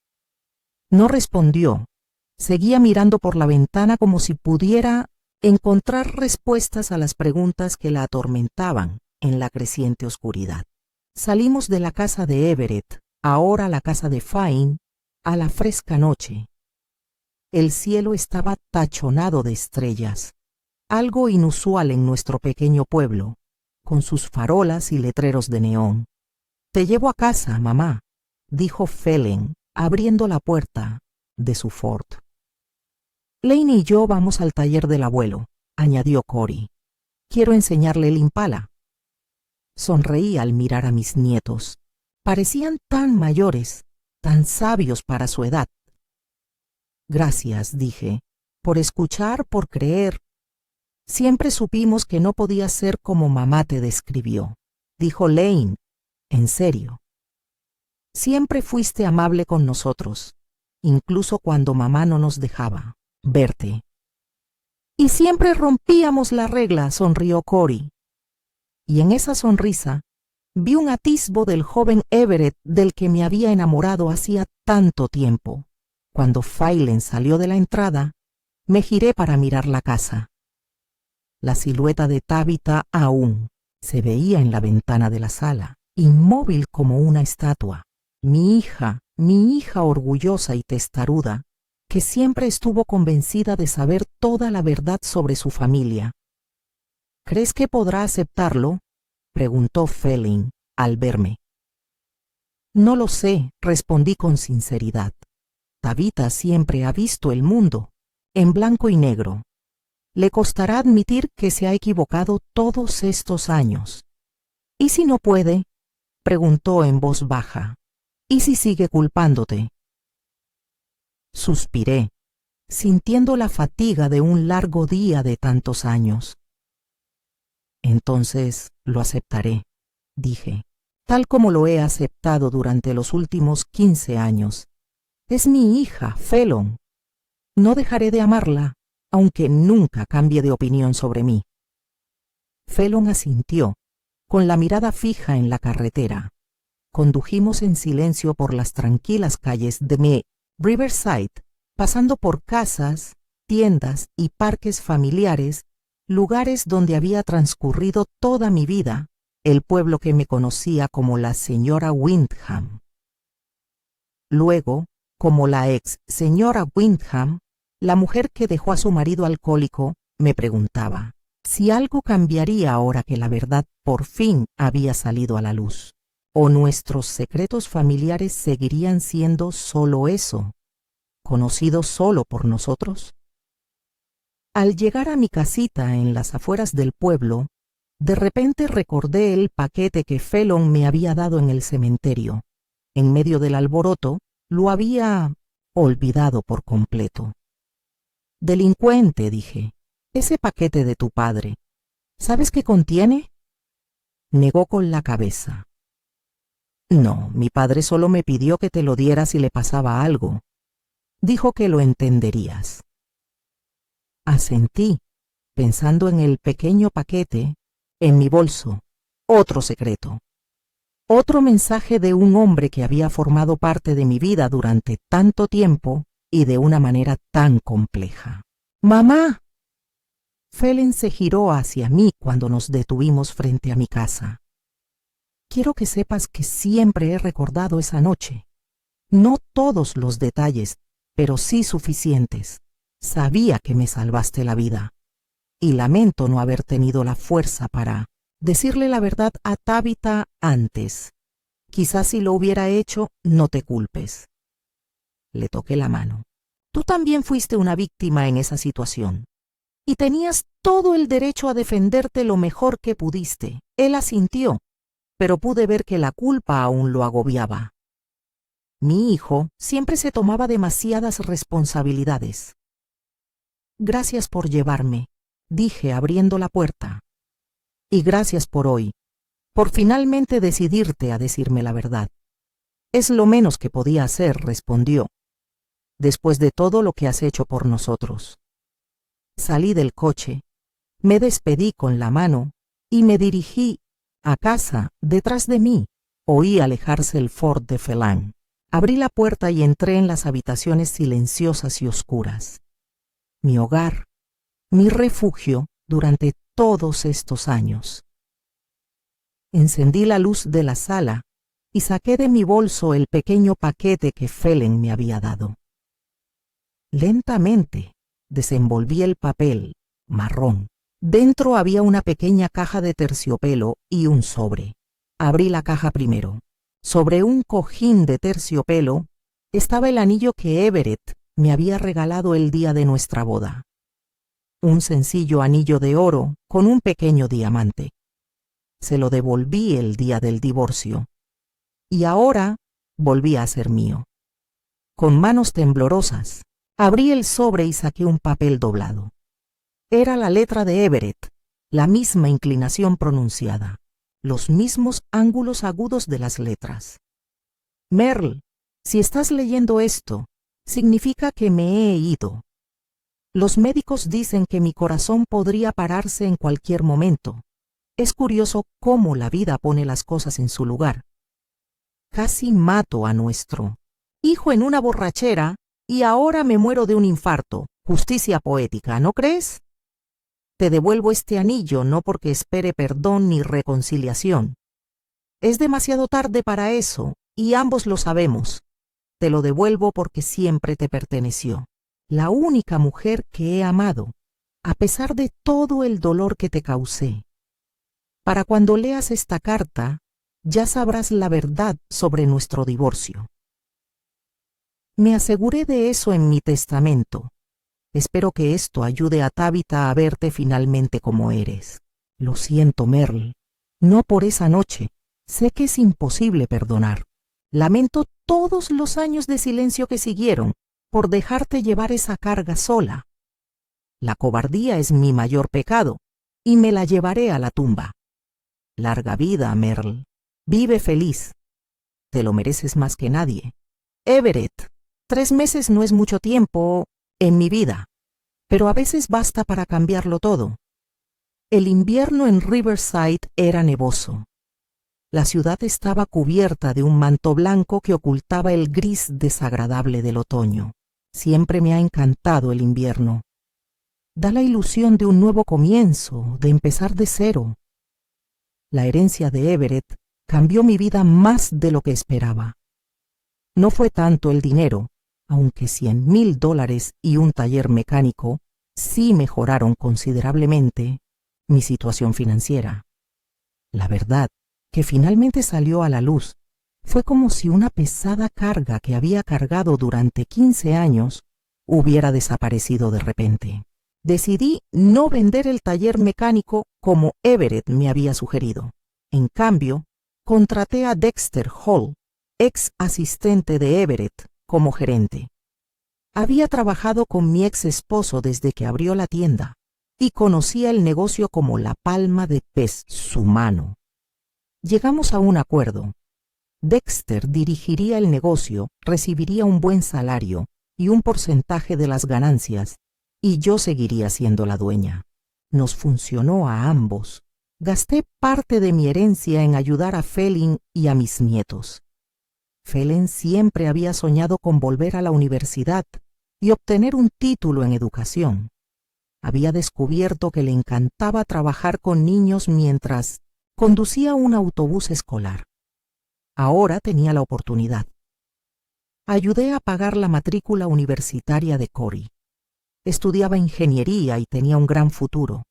No respondió. Seguía mirando por la ventana como si pudiera encontrar respuestas a las preguntas que la atormentaban en la creciente oscuridad. Salimos de la casa de Everett, ahora la casa de Fine, a la fresca noche. El cielo estaba tachonado de estrellas, algo inusual en nuestro pequeño pueblo, con sus farolas y letreros de neón. «Te llevo a casa, mamá», dijo Fallon, abriendo la puerta de su Ford. Lane y yo vamos al taller del abuelo, añadió Cory. Quiero enseñarle el Impala. Sonreí al mirar a mis nietos. Parecían tan mayores, tan sabios para su edad. Gracias, dije, por escuchar, por creer. Siempre supimos que no podías ser como mamá te describió, dijo Lane, en serio. Siempre fuiste amable con nosotros, incluso cuando mamá no nos dejaba verte. Y siempre rompíamos la regla, sonrió Cory. Y en esa sonrisa vi un atisbo del joven Everett del que me había enamorado hacía tanto tiempo. Cuando Phelan salió de la entrada, me giré para mirar la casa. La silueta de Tabitha aún se veía en la ventana de la sala, inmóvil como una estatua. Mi hija orgullosa y testaruda, que siempre estuvo convencida de saber toda la verdad sobre su familia. ¿Crees que podrá aceptarlo?, preguntó Phelan al verme. No lo sé, respondí con sinceridad. Tabitha siempre ha visto el mundo en blanco y negro. Le costará admitir que se ha equivocado todos estos años. ¿Y si no puede?, preguntó en voz baja. ¿Y si sigue culpándote? Suspiré, sintiendo la fatiga de un largo día de tantos años. Entonces lo aceptaré, dije, tal como lo he aceptado durante los últimos 15 años. Es mi hija, Phelan. No dejaré de amarla, aunque nunca cambie de opinión sobre mí. Phelan asintió, con la mirada fija en la carretera. Condujimos en silencio por las tranquilas calles de Riverside, pasando por casas, tiendas y parques familiares, lugares donde había transcurrido toda mi vida, el pueblo que me conocía como la señora Windham. Luego, como la ex señora Windham, la mujer que dejó a su marido alcohólico, me preguntaba si algo cambiaría ahora que la verdad por fin había salido a la luz. ¿O nuestros secretos familiares seguirían siendo solo eso, conocidos solo por nosotros? Al llegar a mi casita en las afueras del pueblo, de repente recordé el paquete que Phelan me había dado en el cementerio. En medio del alboroto, lo había olvidado por completo. Delincuente, dije, ese paquete de tu padre, ¿sabes qué contiene? Negó con la cabeza. No, mi padre solo me pidió que te lo diera si le pasaba algo. Dijo que lo entenderías. Asentí, pensando en el pequeño paquete, en mi bolso, otro secreto. Otro mensaje de un hombre que había formado parte de mi vida durante tanto tiempo y de una manera tan compleja. ¡Mamá! Phelan se giró hacia mí cuando nos detuvimos frente a mi casa. Quiero que sepas que siempre he recordado esa noche. No todos los detalles, pero sí suficientes. Sabía que me salvaste la vida. Y lamento no haber tenido la fuerza para decirle la verdad a Tabitha antes. Quizás si lo hubiera hecho, no te culpes. Le toqué la mano. Tú también fuiste una víctima en esa situación. Y tenías todo el derecho a defenderte lo mejor que pudiste. Él asintió, pero pude ver que la culpa aún lo agobiaba. Mi hijo siempre se tomaba demasiadas responsabilidades. Gracias por llevarme, dije abriendo la puerta. Y gracias por hoy, por finalmente decidirte a decirme la verdad. Es lo menos que podía hacer, respondió, después de todo lo que has hecho por nosotros. Salí del coche, me despedí con la mano y me dirigí a casa. Detrás de mí oí alejarse el Ford de Phelan. Abrí la puerta y entré en las habitaciones silenciosas y oscuras. Mi hogar, mi refugio durante todos estos años. Encendí la luz de la sala y saqué de mi bolso el pequeño paquete que Phelan me había dado. Lentamente desenvolví el papel marrón. Dentro había una pequeña caja de terciopelo y un sobre. Abrí la caja primero. Sobre un cojín de terciopelo estaba el anillo que Everett me había regalado el día de nuestra boda. Un sencillo anillo de oro con un pequeño diamante. Se lo devolví el día del divorcio. Y ahora volvía a ser mío. Con manos temblorosas, abrí el sobre y saqué un papel doblado. Era la letra de Everett, la misma inclinación pronunciada, los mismos ángulos agudos de las letras. Merle, si estás leyendo esto, significa que me he ido. Los médicos dicen que mi corazón podría pararse en cualquier momento. Es curioso cómo la vida pone las cosas en su lugar. Casi mato a nuestro hijo en una borrachera y ahora me muero de un infarto. Justicia poética, ¿no crees? Te devuelvo este anillo no porque espere perdón ni reconciliación. Es demasiado tarde para eso y ambos lo sabemos. Te lo devuelvo porque siempre te perteneció. La única mujer que he amado, a pesar de todo el dolor que te causé. Para cuando leas esta carta, ya sabrás la verdad sobre nuestro divorcio. Me aseguré de eso en mi testamento. Espero que esto ayude a Tabitha a verte finalmente como eres. Lo siento, Merle. No por esa noche. Sé que es imposible perdonar. Lamento todos los años de silencio que siguieron por dejarte llevar esa carga sola. La cobardía es mi mayor pecado y me la llevaré a la tumba. Larga vida, Merle. Vive feliz. Te lo mereces más que nadie. Everett, 3 meses no es mucho tiempo en mi vida, pero a veces basta para cambiarlo todo. El invierno en Riverside era nevoso. La ciudad estaba cubierta de un manto blanco que ocultaba el gris desagradable del otoño. Siempre me ha encantado el invierno. Da la ilusión de un nuevo comienzo, de empezar de cero. La herencia de Everett cambió mi vida más de lo que esperaba. No fue tanto el dinero, aunque $100,000 y un taller mecánico sí mejoraron considerablemente mi situación financiera. La verdad, que finalmente salió a la luz, fue como si una pesada carga que había cargado durante 15 años hubiera desaparecido de repente. Decidí no vender el taller mecánico como Everett me había sugerido. En cambio, contraté a Dexter Hall, ex asistente de Everett, como gerente. Había trabajado con mi ex esposo desde que abrió la tienda y conocía el negocio como la palma de su mano. Llegamos a un acuerdo. Dexter dirigiría el negocio, recibiría un buen salario y un porcentaje de las ganancias, y yo seguiría siendo la dueña. Nos funcionó a ambos. Gasté parte de mi herencia en ayudar a Felin y a mis nietos. Felin siempre había soñado con volver a la universidad y obtener un título en educación. Había descubierto que le encantaba trabajar con niños mientras conducía un autobús escolar. Ahora tenía la oportunidad. Ayudé a pagar la matrícula universitaria de Cory. Estudiaba ingeniería y tenía un gran futuro.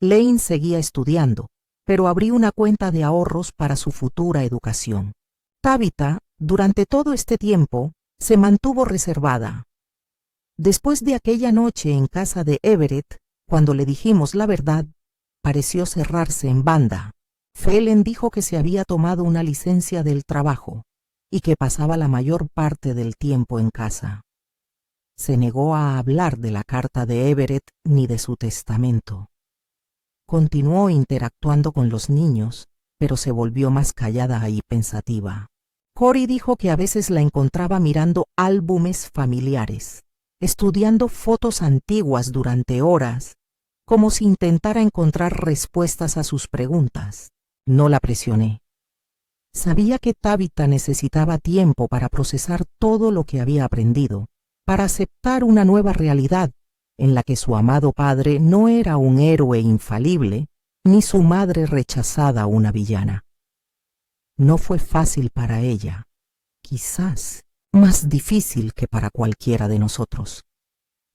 Lane seguía estudiando, pero abrí una cuenta de ahorros para su futura educación. Tabitha, durante todo este tiempo, se mantuvo reservada. Después de aquella noche en casa de Everett, cuando le dijimos la verdad, pareció cerrarse en banda. Felin dijo que se había tomado una licencia del trabajo y que pasaba la mayor parte del tiempo en casa. Se negó a hablar de la carta de Everett ni de su testamento. Continuó interactuando con los niños, pero se volvió más callada y pensativa. Cory dijo que a veces la encontraba mirando álbumes familiares, estudiando fotos antiguas durante horas, como si intentara encontrar respuestas a sus preguntas. No la presioné. Sabía que Tabitha necesitaba tiempo para procesar todo lo que había aprendido, para aceptar una nueva realidad en la que su amado padre no era un héroe infalible, ni su madre rechazada una villana. No fue fácil para ella, quizás más difícil que para cualquiera de nosotros.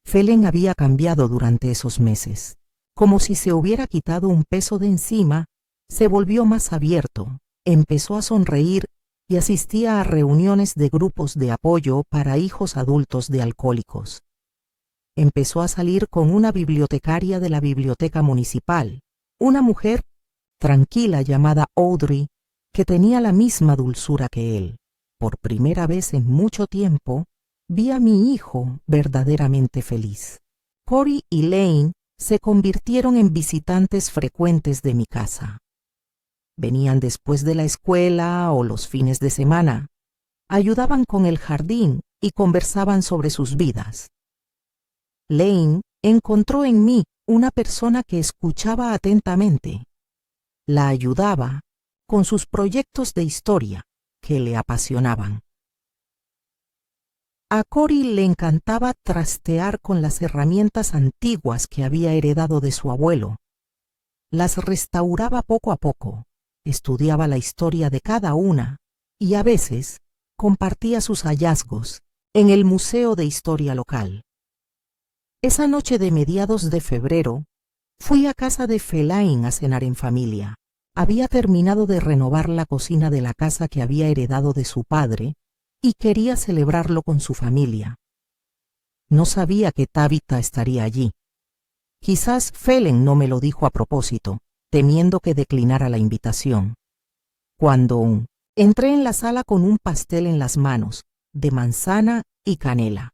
Felin había cambiado durante esos meses, como si se hubiera quitado un peso de encima, se volvió más abierto, empezó a sonreír y asistía a reuniones de grupos de apoyo para hijos adultos de alcohólicos. Empezó a salir con una bibliotecaria de la biblioteca municipal, una mujer tranquila llamada Audrey, que tenía la misma dulzura que él. Por primera vez en mucho tiempo, vi a mi hijo verdaderamente feliz. Cory y Lane se convirtieron en visitantes frecuentes de mi casa. Venían después de la escuela o los fines de semana, ayudaban con el jardín y conversaban sobre sus vidas. Lane encontró en mí una persona que escuchaba atentamente. La ayudaba con sus proyectos de historia que le apasionaban. A Cory le encantaba trastear con las herramientas antiguas que había heredado de su abuelo. Las restauraba poco a poco, estudiaba la historia de cada una y a veces compartía sus hallazgos en el Museo de Historia local. Esa noche de mediados de febrero, fui a casa de Fellaini a cenar en familia. Había terminado de renovar la cocina de la casa que había heredado de su padre y quería celebrarlo con su familia. No sabía que Tabitha estaría allí. Quizás Fellaini no me lo dijo a propósito, temiendo que declinara la invitación. Cuando entré en la sala con un pastel en las manos, de manzana y canela.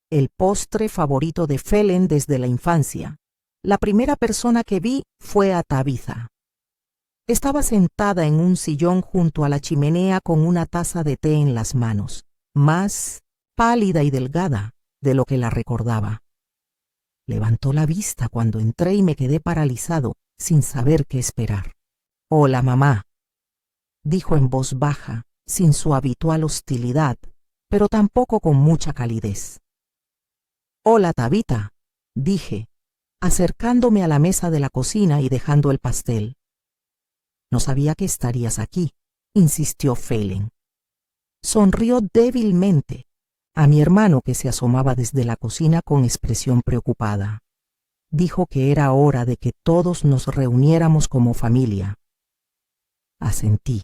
El postre favorito de Fellaini desde la infancia. La primera persona que vi fue a Tabitha. Estaba sentada en un sillón junto a la chimenea con una taza de té en las manos, más pálida y delgada de lo que la recordaba. Levantó la vista cuando entré y me quedé paralizado, sin saber qué esperar. «Hola, mamá», dijo en voz baja, sin su habitual hostilidad, pero tampoco con mucha calidez. «Hola, Tabitha», dije, acercándome a la mesa de la cocina y dejando el pastel. «No sabía que estarías aquí», insistió Fellaini. Sonrió débilmente a mi hermano que se asomaba desde la cocina con expresión preocupada. Dijo que era hora de que todos nos reuniéramos como familia. Asentí,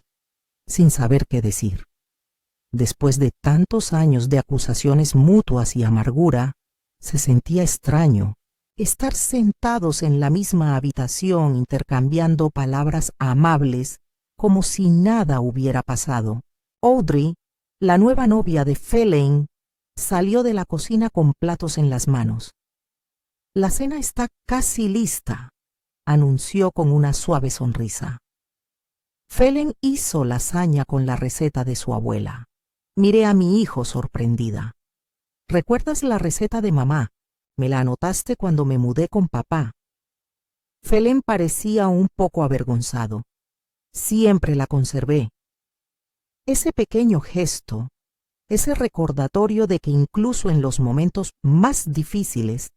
sin saber qué decir. Después de tantos años de acusaciones mutuas y amargura, se sentía extraño estar sentados en la misma habitación intercambiando palabras amables como si nada hubiera pasado. Audrey, la nueva novia de Fellaini, salió de la cocina con platos en las manos. «La cena está casi lista», anunció con una suave sonrisa. Fellaini hizo lasaña con la receta de su abuela. Miré a mi hijo sorprendida. «¿Recuerdas la receta de mamá? Me la anotaste cuando me mudé con papá». Fellaini parecía un poco avergonzado. «Siempre la conservé». Ese pequeño gesto, ese recordatorio de que incluso en los momentos más difíciles,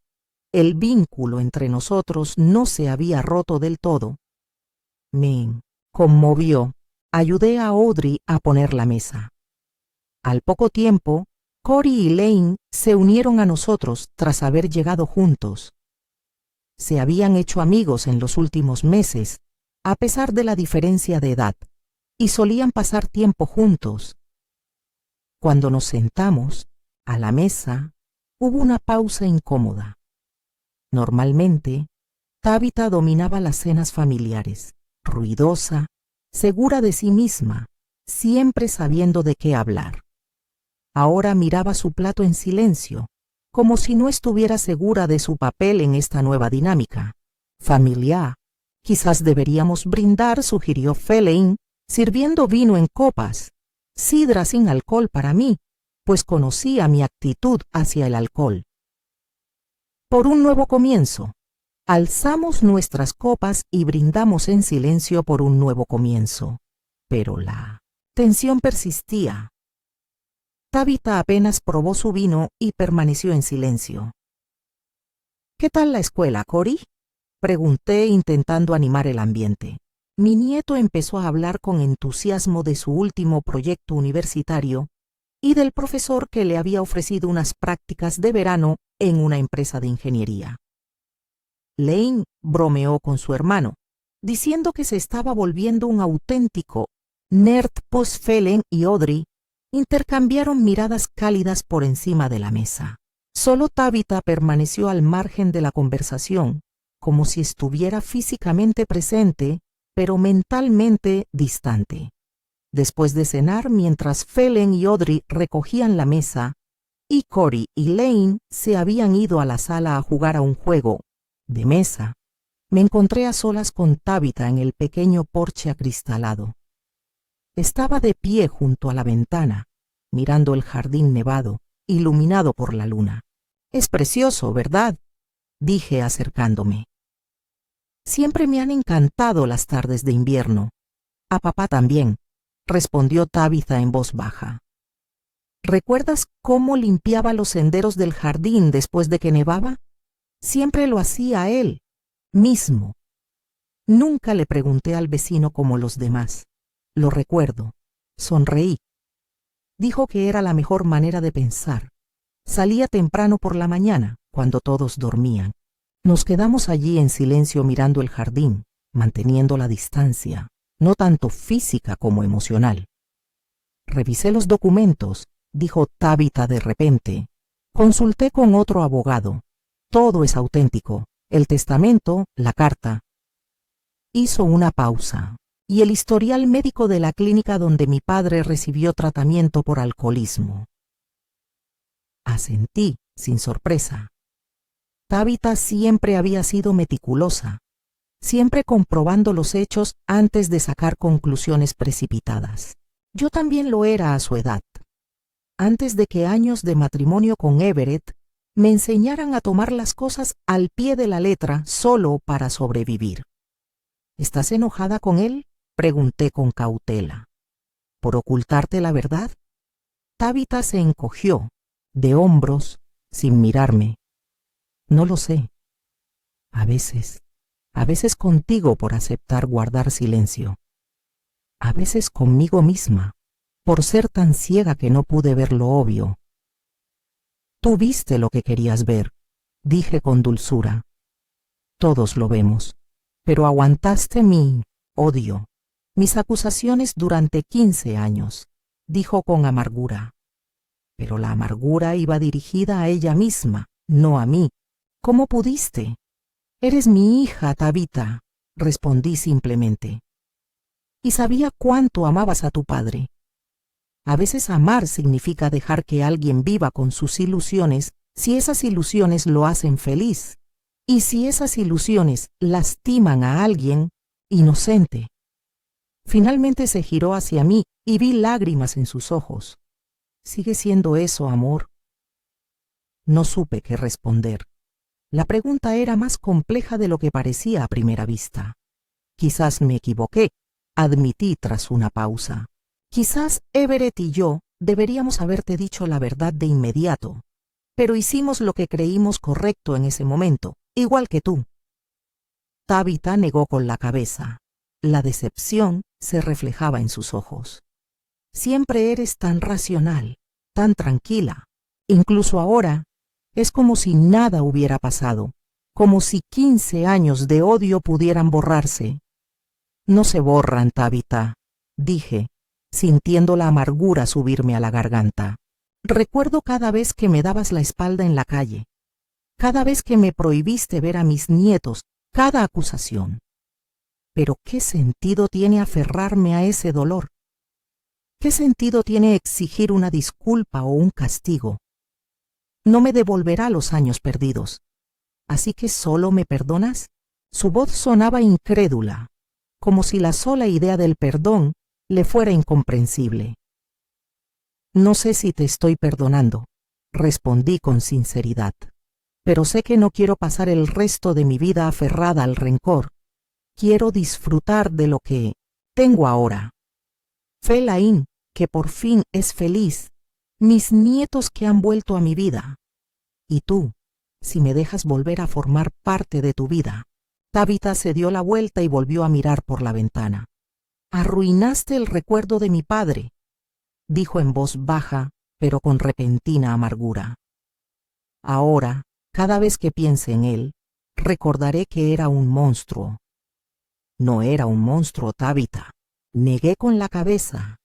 el vínculo entre nosotros no se había roto del todo, me conmovió. Ayudé a Audrey a poner la mesa. Al poco tiempo, Cory y Lane se unieron a nosotros tras haber llegado juntos. Se habían hecho amigos en los últimos meses, a pesar de la diferencia de edad, y solían pasar tiempo juntos. Cuando nos sentamos a la mesa, hubo una pausa incómoda. Normalmente, Tabitha dominaba las cenas familiares, ruidosa, segura de sí misma, siempre sabiendo de qué hablar. Ahora miraba su plato en silencio, como si no estuviera segura de su papel en esta nueva dinámica. «Familia, quizás deberíamos brindar», sugirió Fellaini, sirviendo vino en copas, sidra sin alcohol para mí, pues conocía mi actitud hacia el alcohol. «Por un nuevo comienzo». Alzamos nuestras copas y brindamos en silencio por un nuevo comienzo. Pero la tensión persistía. Tabitha apenas probó su vino y permaneció en silencio. «¿Qué tal la escuela, Cory?», pregunté intentando animar el ambiente. Mi nieto empezó a hablar con entusiasmo de su último proyecto universitario y del profesor que le había ofrecido unas prácticas de verano en una empresa de ingeniería. Lane bromeó con su hermano, diciendo que se estaba volviendo un auténtico Nertpos, Felen y Audrey intercambiaron miradas cálidas por encima de la mesa. Solo Tabitha permaneció al margen de la conversación, como si estuviera físicamente presente, pero mentalmente distante. Después de cenar, mientras Felen y Audrey recogían la mesa, y Corey y Lane se habían ido a la sala a jugar a un juego de mesa, me encontré a solas con Tabitha en el pequeño porche acristalado. Estaba de pie junto a la ventana, mirando el jardín nevado, iluminado por la luna. «Es precioso, ¿verdad?», dije acercándome. «Siempre me han encantado las tardes de invierno. A papá también», respondió Tabitha en voz baja. «¿Recuerdas cómo limpiaba los senderos del jardín después de que nevaba? Siempre lo hacía él mismo. Nunca le pregunté al vecino como los demás. Lo recuerdo. Sonreí. Dijo que era la mejor manera de pensar. Salía temprano por la mañana, cuando todos dormían. Nos quedamos allí en silencio mirando el jardín, manteniendo la distancia, no tanto física como emocional. Revisé los documentos, dijo Tabitha de repente. Consulté con otro abogado. Todo es auténtico. El testamento, la carta. Hizo una pausa. Y el historial médico de la clínica donde mi padre recibió tratamiento por alcoholismo. Asentí, sin sorpresa. Tabitha siempre había sido meticulosa, siempre comprobando los hechos antes de sacar conclusiones precipitadas. Yo también lo era a su edad. Antes de que años de matrimonio con Everett me enseñaran a tomar las cosas al pie de la letra solo para sobrevivir. ¿Estás enojada con él?, pregunté con cautela. ¿Por ocultarte la verdad? Tabitha se encogió, de hombros, sin mirarme. No lo sé. A veces contigo por aceptar guardar silencio. A veces conmigo misma, por ser tan ciega que no pude ver lo obvio. Tú viste lo que querías ver, dije con dulzura. Todos lo vemos, pero aguantaste mi odio, mis acusaciones durante 15 años, dijo con amargura. Pero la amargura iba dirigida a ella misma, no a mí. ¿Cómo pudiste? Eres mi hija, Tabitha, respondí simplemente. Y sabía cuánto amabas a tu padre. A veces amar significa dejar que alguien viva con sus ilusiones si esas ilusiones lo hacen feliz, y si esas ilusiones lastiman a alguien inocente. Finalmente se giró hacia mí y vi lágrimas en sus ojos. ¿Sigue siendo eso amor? No supe qué responder. La pregunta era más compleja de lo que parecía a primera vista. Quizás me equivoqué, admití tras una pausa. Quizás Everett y yo deberíamos haberte dicho la verdad de inmediato, pero hicimos lo que creímos correcto en ese momento, igual que tú. Tabitha negó con la cabeza. La decepción se reflejaba en sus ojos. Siempre eres tan racional, tan tranquila. Incluso ahora, es como si nada hubiera pasado, como si 15 años de odio pudieran borrarse. No se borran, Tabitha, dije, sintiendo la amargura subirme a la garganta. Recuerdo cada vez que me dabas la espalda en la calle, cada vez que me prohibiste ver a mis nietos, cada acusación. Pero ¿qué sentido tiene aferrarme a ese dolor? ¿Qué sentido tiene exigir una disculpa o un castigo? No me devolverá los años perdidos. ¿Así que solo me perdonas? Su voz sonaba incrédula, como si la sola idea del perdón le fuera incomprensible. No sé si te estoy perdonando, respondí con sinceridad, pero sé que no quiero pasar el resto de mi vida aferrada al rencor. Quiero disfrutar de lo que tengo ahora. Fellaini, que por fin es feliz, mis nietos que han vuelto a mi vida. Y tú, si me dejas volver a formar parte de tu vida. Tabitha se dio la vuelta y volvió a mirar por la ventana. Arruinaste el recuerdo de mi padre, dijo en voz baja, pero con repentina amargura. Ahora, cada vez que piense en él, recordaré que era un monstruo. No era un monstruo, Tabitha. Negué con la cabeza.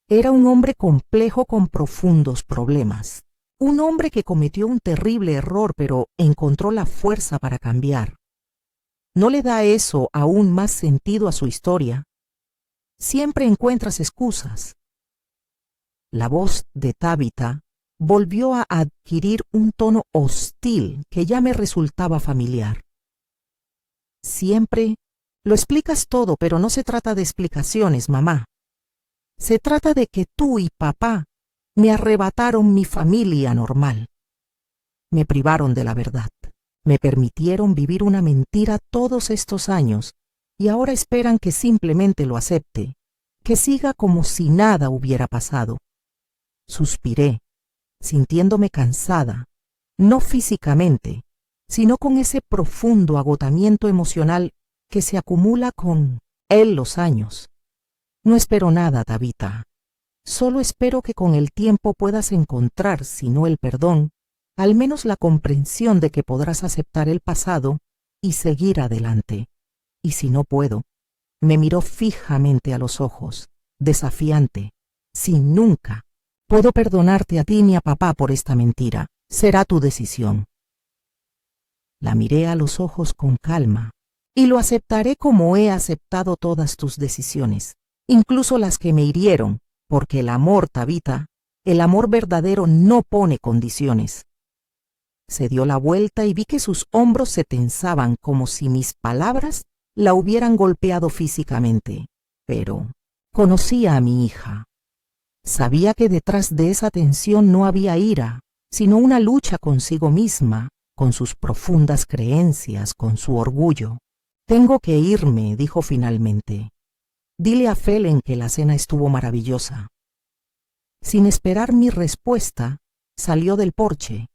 Era un hombre complejo con profundos problemas. Un hombre que cometió un terrible error, pero encontró la fuerza para cambiar. ¿No le da eso aún más sentido a su historia? Siempre encuentras excusas. La voz de Tabitha volvió a adquirir un tono hostil que ya me resultaba familiar. Siempre lo explicas todo, pero no se trata de explicaciones, mamá. Se trata de que tú y papá me arrebataron mi familia normal. Me privaron de la verdad. Me permitieron vivir una mentira todos estos años y ahora esperan que simplemente lo acepte, que siga como si nada hubiera pasado. Suspiré, sintiéndome cansada, no físicamente, sino con ese profundo agotamiento emocional que se acumula con los años. No espero nada, Tabitha. Solo espero que con el tiempo puedas encontrar, si no el perdón, al menos la comprensión de que podrás aceptar el pasado y seguir adelante. Y si no puedo, me miró fijamente a los ojos, desafiante. Si nunca puedo perdonarte a ti ni a papá por esta mentira, será tu decisión. La miré a los ojos con calma, y lo aceptaré como he aceptado todas tus decisiones, incluso las que me hirieron, porque el amor, Tabitha, el amor verdadero no pone condiciones. Se dio la vuelta y vi que sus hombros se tensaban como si mis palabras la hubieran golpeado físicamente. Pero conocía a mi hija. Sabía que detrás de esa tensión no había ira, sino una lucha consigo misma, con sus profundas creencias, con su orgullo. Tengo que irme, dijo finalmente. Dile a Felen que la cena estuvo maravillosa. Sin esperar mi respuesta, salió del porche.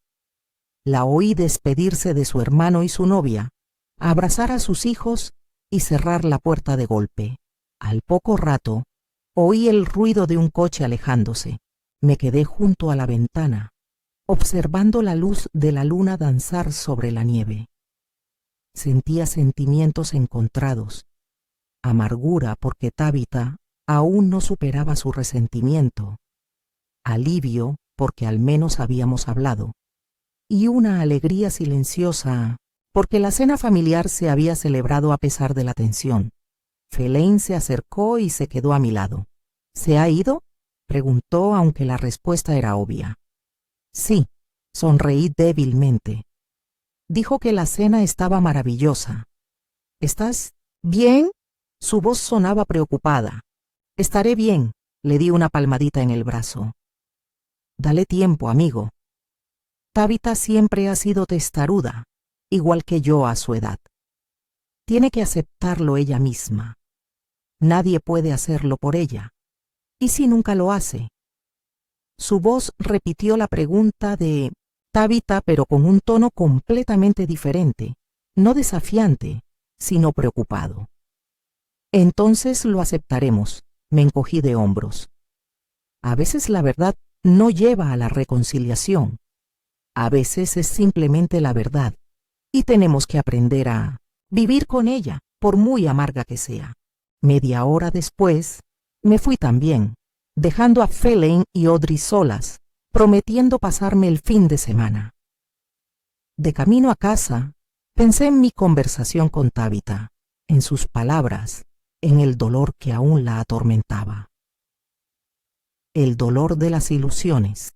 La oí despedirse de su hermano y su novia, abrazar a sus hijos y cerrar la puerta de golpe. Al poco rato, oí el ruido de un coche alejándose. Me quedé junto a la ventana, observando la luz de la luna danzar sobre la nieve. Sentía sentimientos encontrados. Amargura porque Tabitha aún no superaba su resentimiento. Alivio porque al menos habíamos hablado. Y una alegría silenciosa porque la cena familiar se había celebrado a pesar de la tensión. Felen se acercó y se quedó a mi lado. ¿Se ha ido?, preguntó, aunque la respuesta era obvia. Sí, sonreí débilmente. Dijo que la cena estaba maravillosa. ¿Estás bien? Su voz sonaba preocupada. Estaré bien, le di una palmadita en el brazo. Dale tiempo, amigo. Tabitha siempre ha sido testaruda, igual que yo a su edad. Tiene que aceptarlo ella misma. Nadie puede hacerlo por ella. ¿Y si nunca lo hace? Su voz repitió la pregunta de Tabitha, pero con un tono completamente diferente, no desafiante, sino preocupado. Entonces lo aceptaremos, me encogí de hombros. A veces la verdad no lleva a la reconciliación. A veces es simplemente la verdad, y tenemos que aprender a vivir con ella, por muy amarga que sea. Media hora después, me fui también, dejando a Felen y Audrey solas, prometiendo pasarme el fin de semana. De camino a casa, pensé en mi conversación con Tabitha, en sus palabras, en el dolor que aún la atormentaba. El dolor de las ilusiones,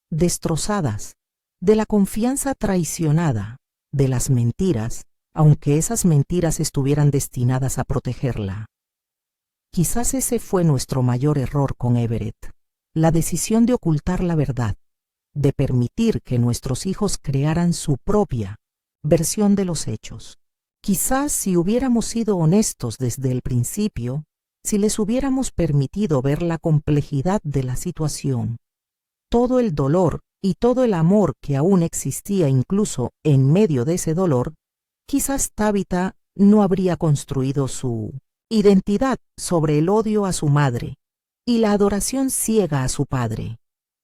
destrozadas, de la confianza traicionada, de las mentiras, aunque esas mentiras estuvieran destinadas a protegerla. Quizás ese fue nuestro mayor error con Everett, la decisión de ocultar la verdad, de permitir que nuestros hijos crearan su propia versión de los hechos. Quizás si hubiéramos sido honestos desde el principio, si les hubiéramos permitido ver la complejidad de la situación, todo el dolor y todo el amor que aún existía incluso en medio de ese dolor, quizás Tabitha no habría construido su identidad sobre el odio a su madre y la adoración ciega a su padre.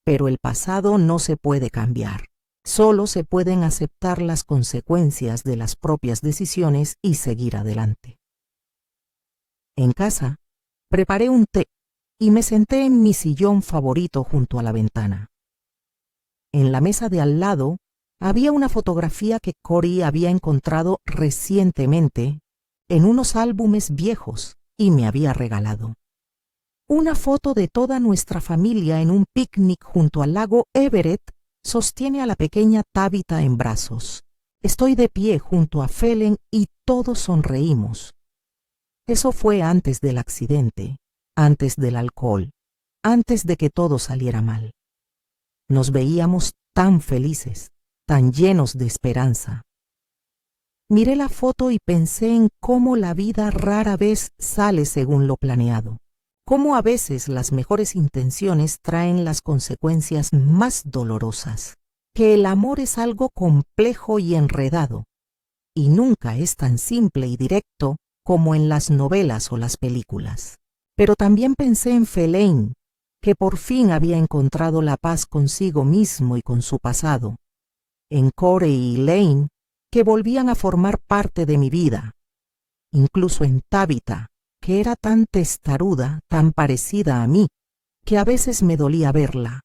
Pero el pasado no se puede cambiar. Solo se pueden aceptar las consecuencias de las propias decisiones y seguir adelante. En casa, Preparé un té y me senté en mi sillón favorito junto a la ventana. En la mesa de al lado había una fotografía que Cory había encontrado recientemente en unos álbumes viejos y me había regalado. Una foto de toda nuestra familia en un picnic junto al lago Everett sostiene a la pequeña Tabitha en brazos. Estoy de pie junto a Phelan y todos sonreímos. Eso fue antes del accidente, antes del alcohol, antes de que todo saliera mal. Nos veíamos tan felices, tan llenos de esperanza. Miré la foto y pensé en cómo la vida rara vez sale según lo planeado, cómo a veces las mejores intenciones traen las consecuencias más dolorosas, que el amor es algo complejo y enredado, y nunca es tan simple y directo como en las novelas o las películas. Pero también pensé en Phelan, que por fin había encontrado la paz consigo mismo y con su pasado, en Corey y Lane, que volvían a formar parte de mi vida, incluso en Tabitha, que era tan testaruda, tan parecida a mí, que a veces me dolía verla.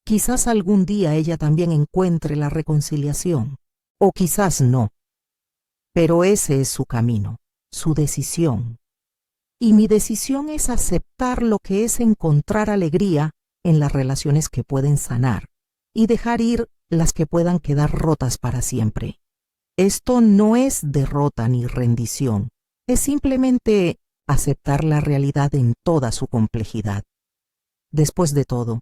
Quizás algún día ella también encuentre la reconciliación, o quizás no. Pero ese es su camino, su decisión. Y mi decisión es aceptar lo que es encontrar alegría en las relaciones que pueden sanar y dejar ir las que puedan quedar rotas para siempre. Esto no es derrota ni rendición, es simplemente aceptar la realidad en toda su complejidad. Después de todo,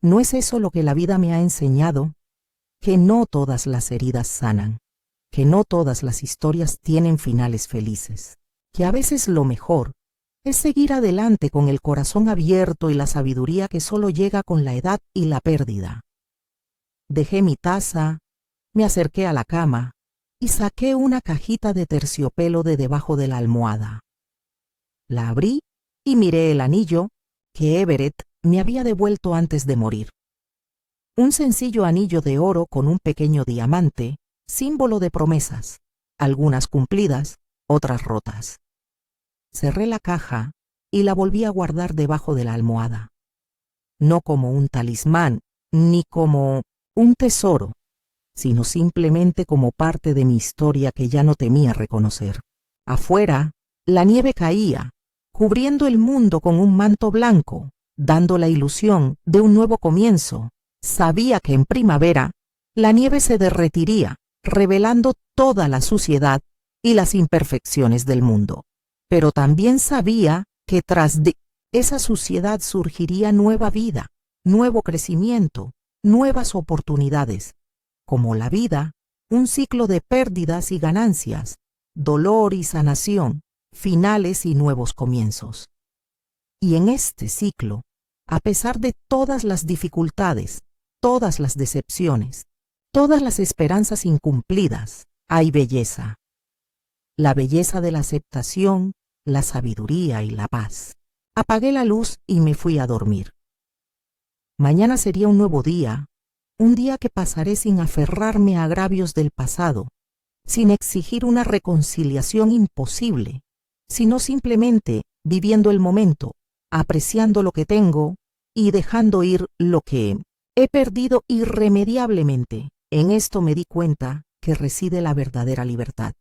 ¿no es eso lo que la vida me ha enseñado? Que no todas las heridas sanan, que no todas las historias tienen finales felices, que a veces lo mejor es seguir adelante con el corazón abierto y la sabiduría que solo llega con la edad y la pérdida. Dejé mi taza, me acerqué a la cama y saqué una cajita de terciopelo de debajo de la almohada. La abrí y miré el anillo que Everett me había devuelto antes de morir. Un sencillo anillo de oro con un pequeño diamante, símbolo de promesas, algunas cumplidas, otras rotas. Cerré la caja y la volví a guardar debajo de la almohada. No como un talismán, ni como un tesoro, sino simplemente como parte de mi historia que ya no temía reconocer. Afuera, la nieve caía, cubriendo el mundo con un manto blanco, dando la ilusión de un nuevo comienzo. Sabía que en primavera la nieve se derretiría, revelando toda la suciedad y las imperfecciones del mundo. Pero también sabía que tras de esa suciedad surgiría nueva vida, nuevo crecimiento, nuevas oportunidades. Como la vida, un ciclo de pérdidas y ganancias, dolor y sanación, finales y nuevos comienzos. Y en este ciclo, a pesar de todas las dificultades, todas las decepciones, todas las esperanzas incumplidas, hay belleza. La belleza de la aceptación, la sabiduría y la paz. Apagué la luz y me fui a dormir. Mañana sería un nuevo día, un día que pasaré sin aferrarme a agravios del pasado, sin exigir una reconciliación imposible, sino simplemente viviendo el momento, apreciando lo que tengo y dejando ir lo que he perdido irremediablemente. En esto me di cuenta que reside la verdadera libertad.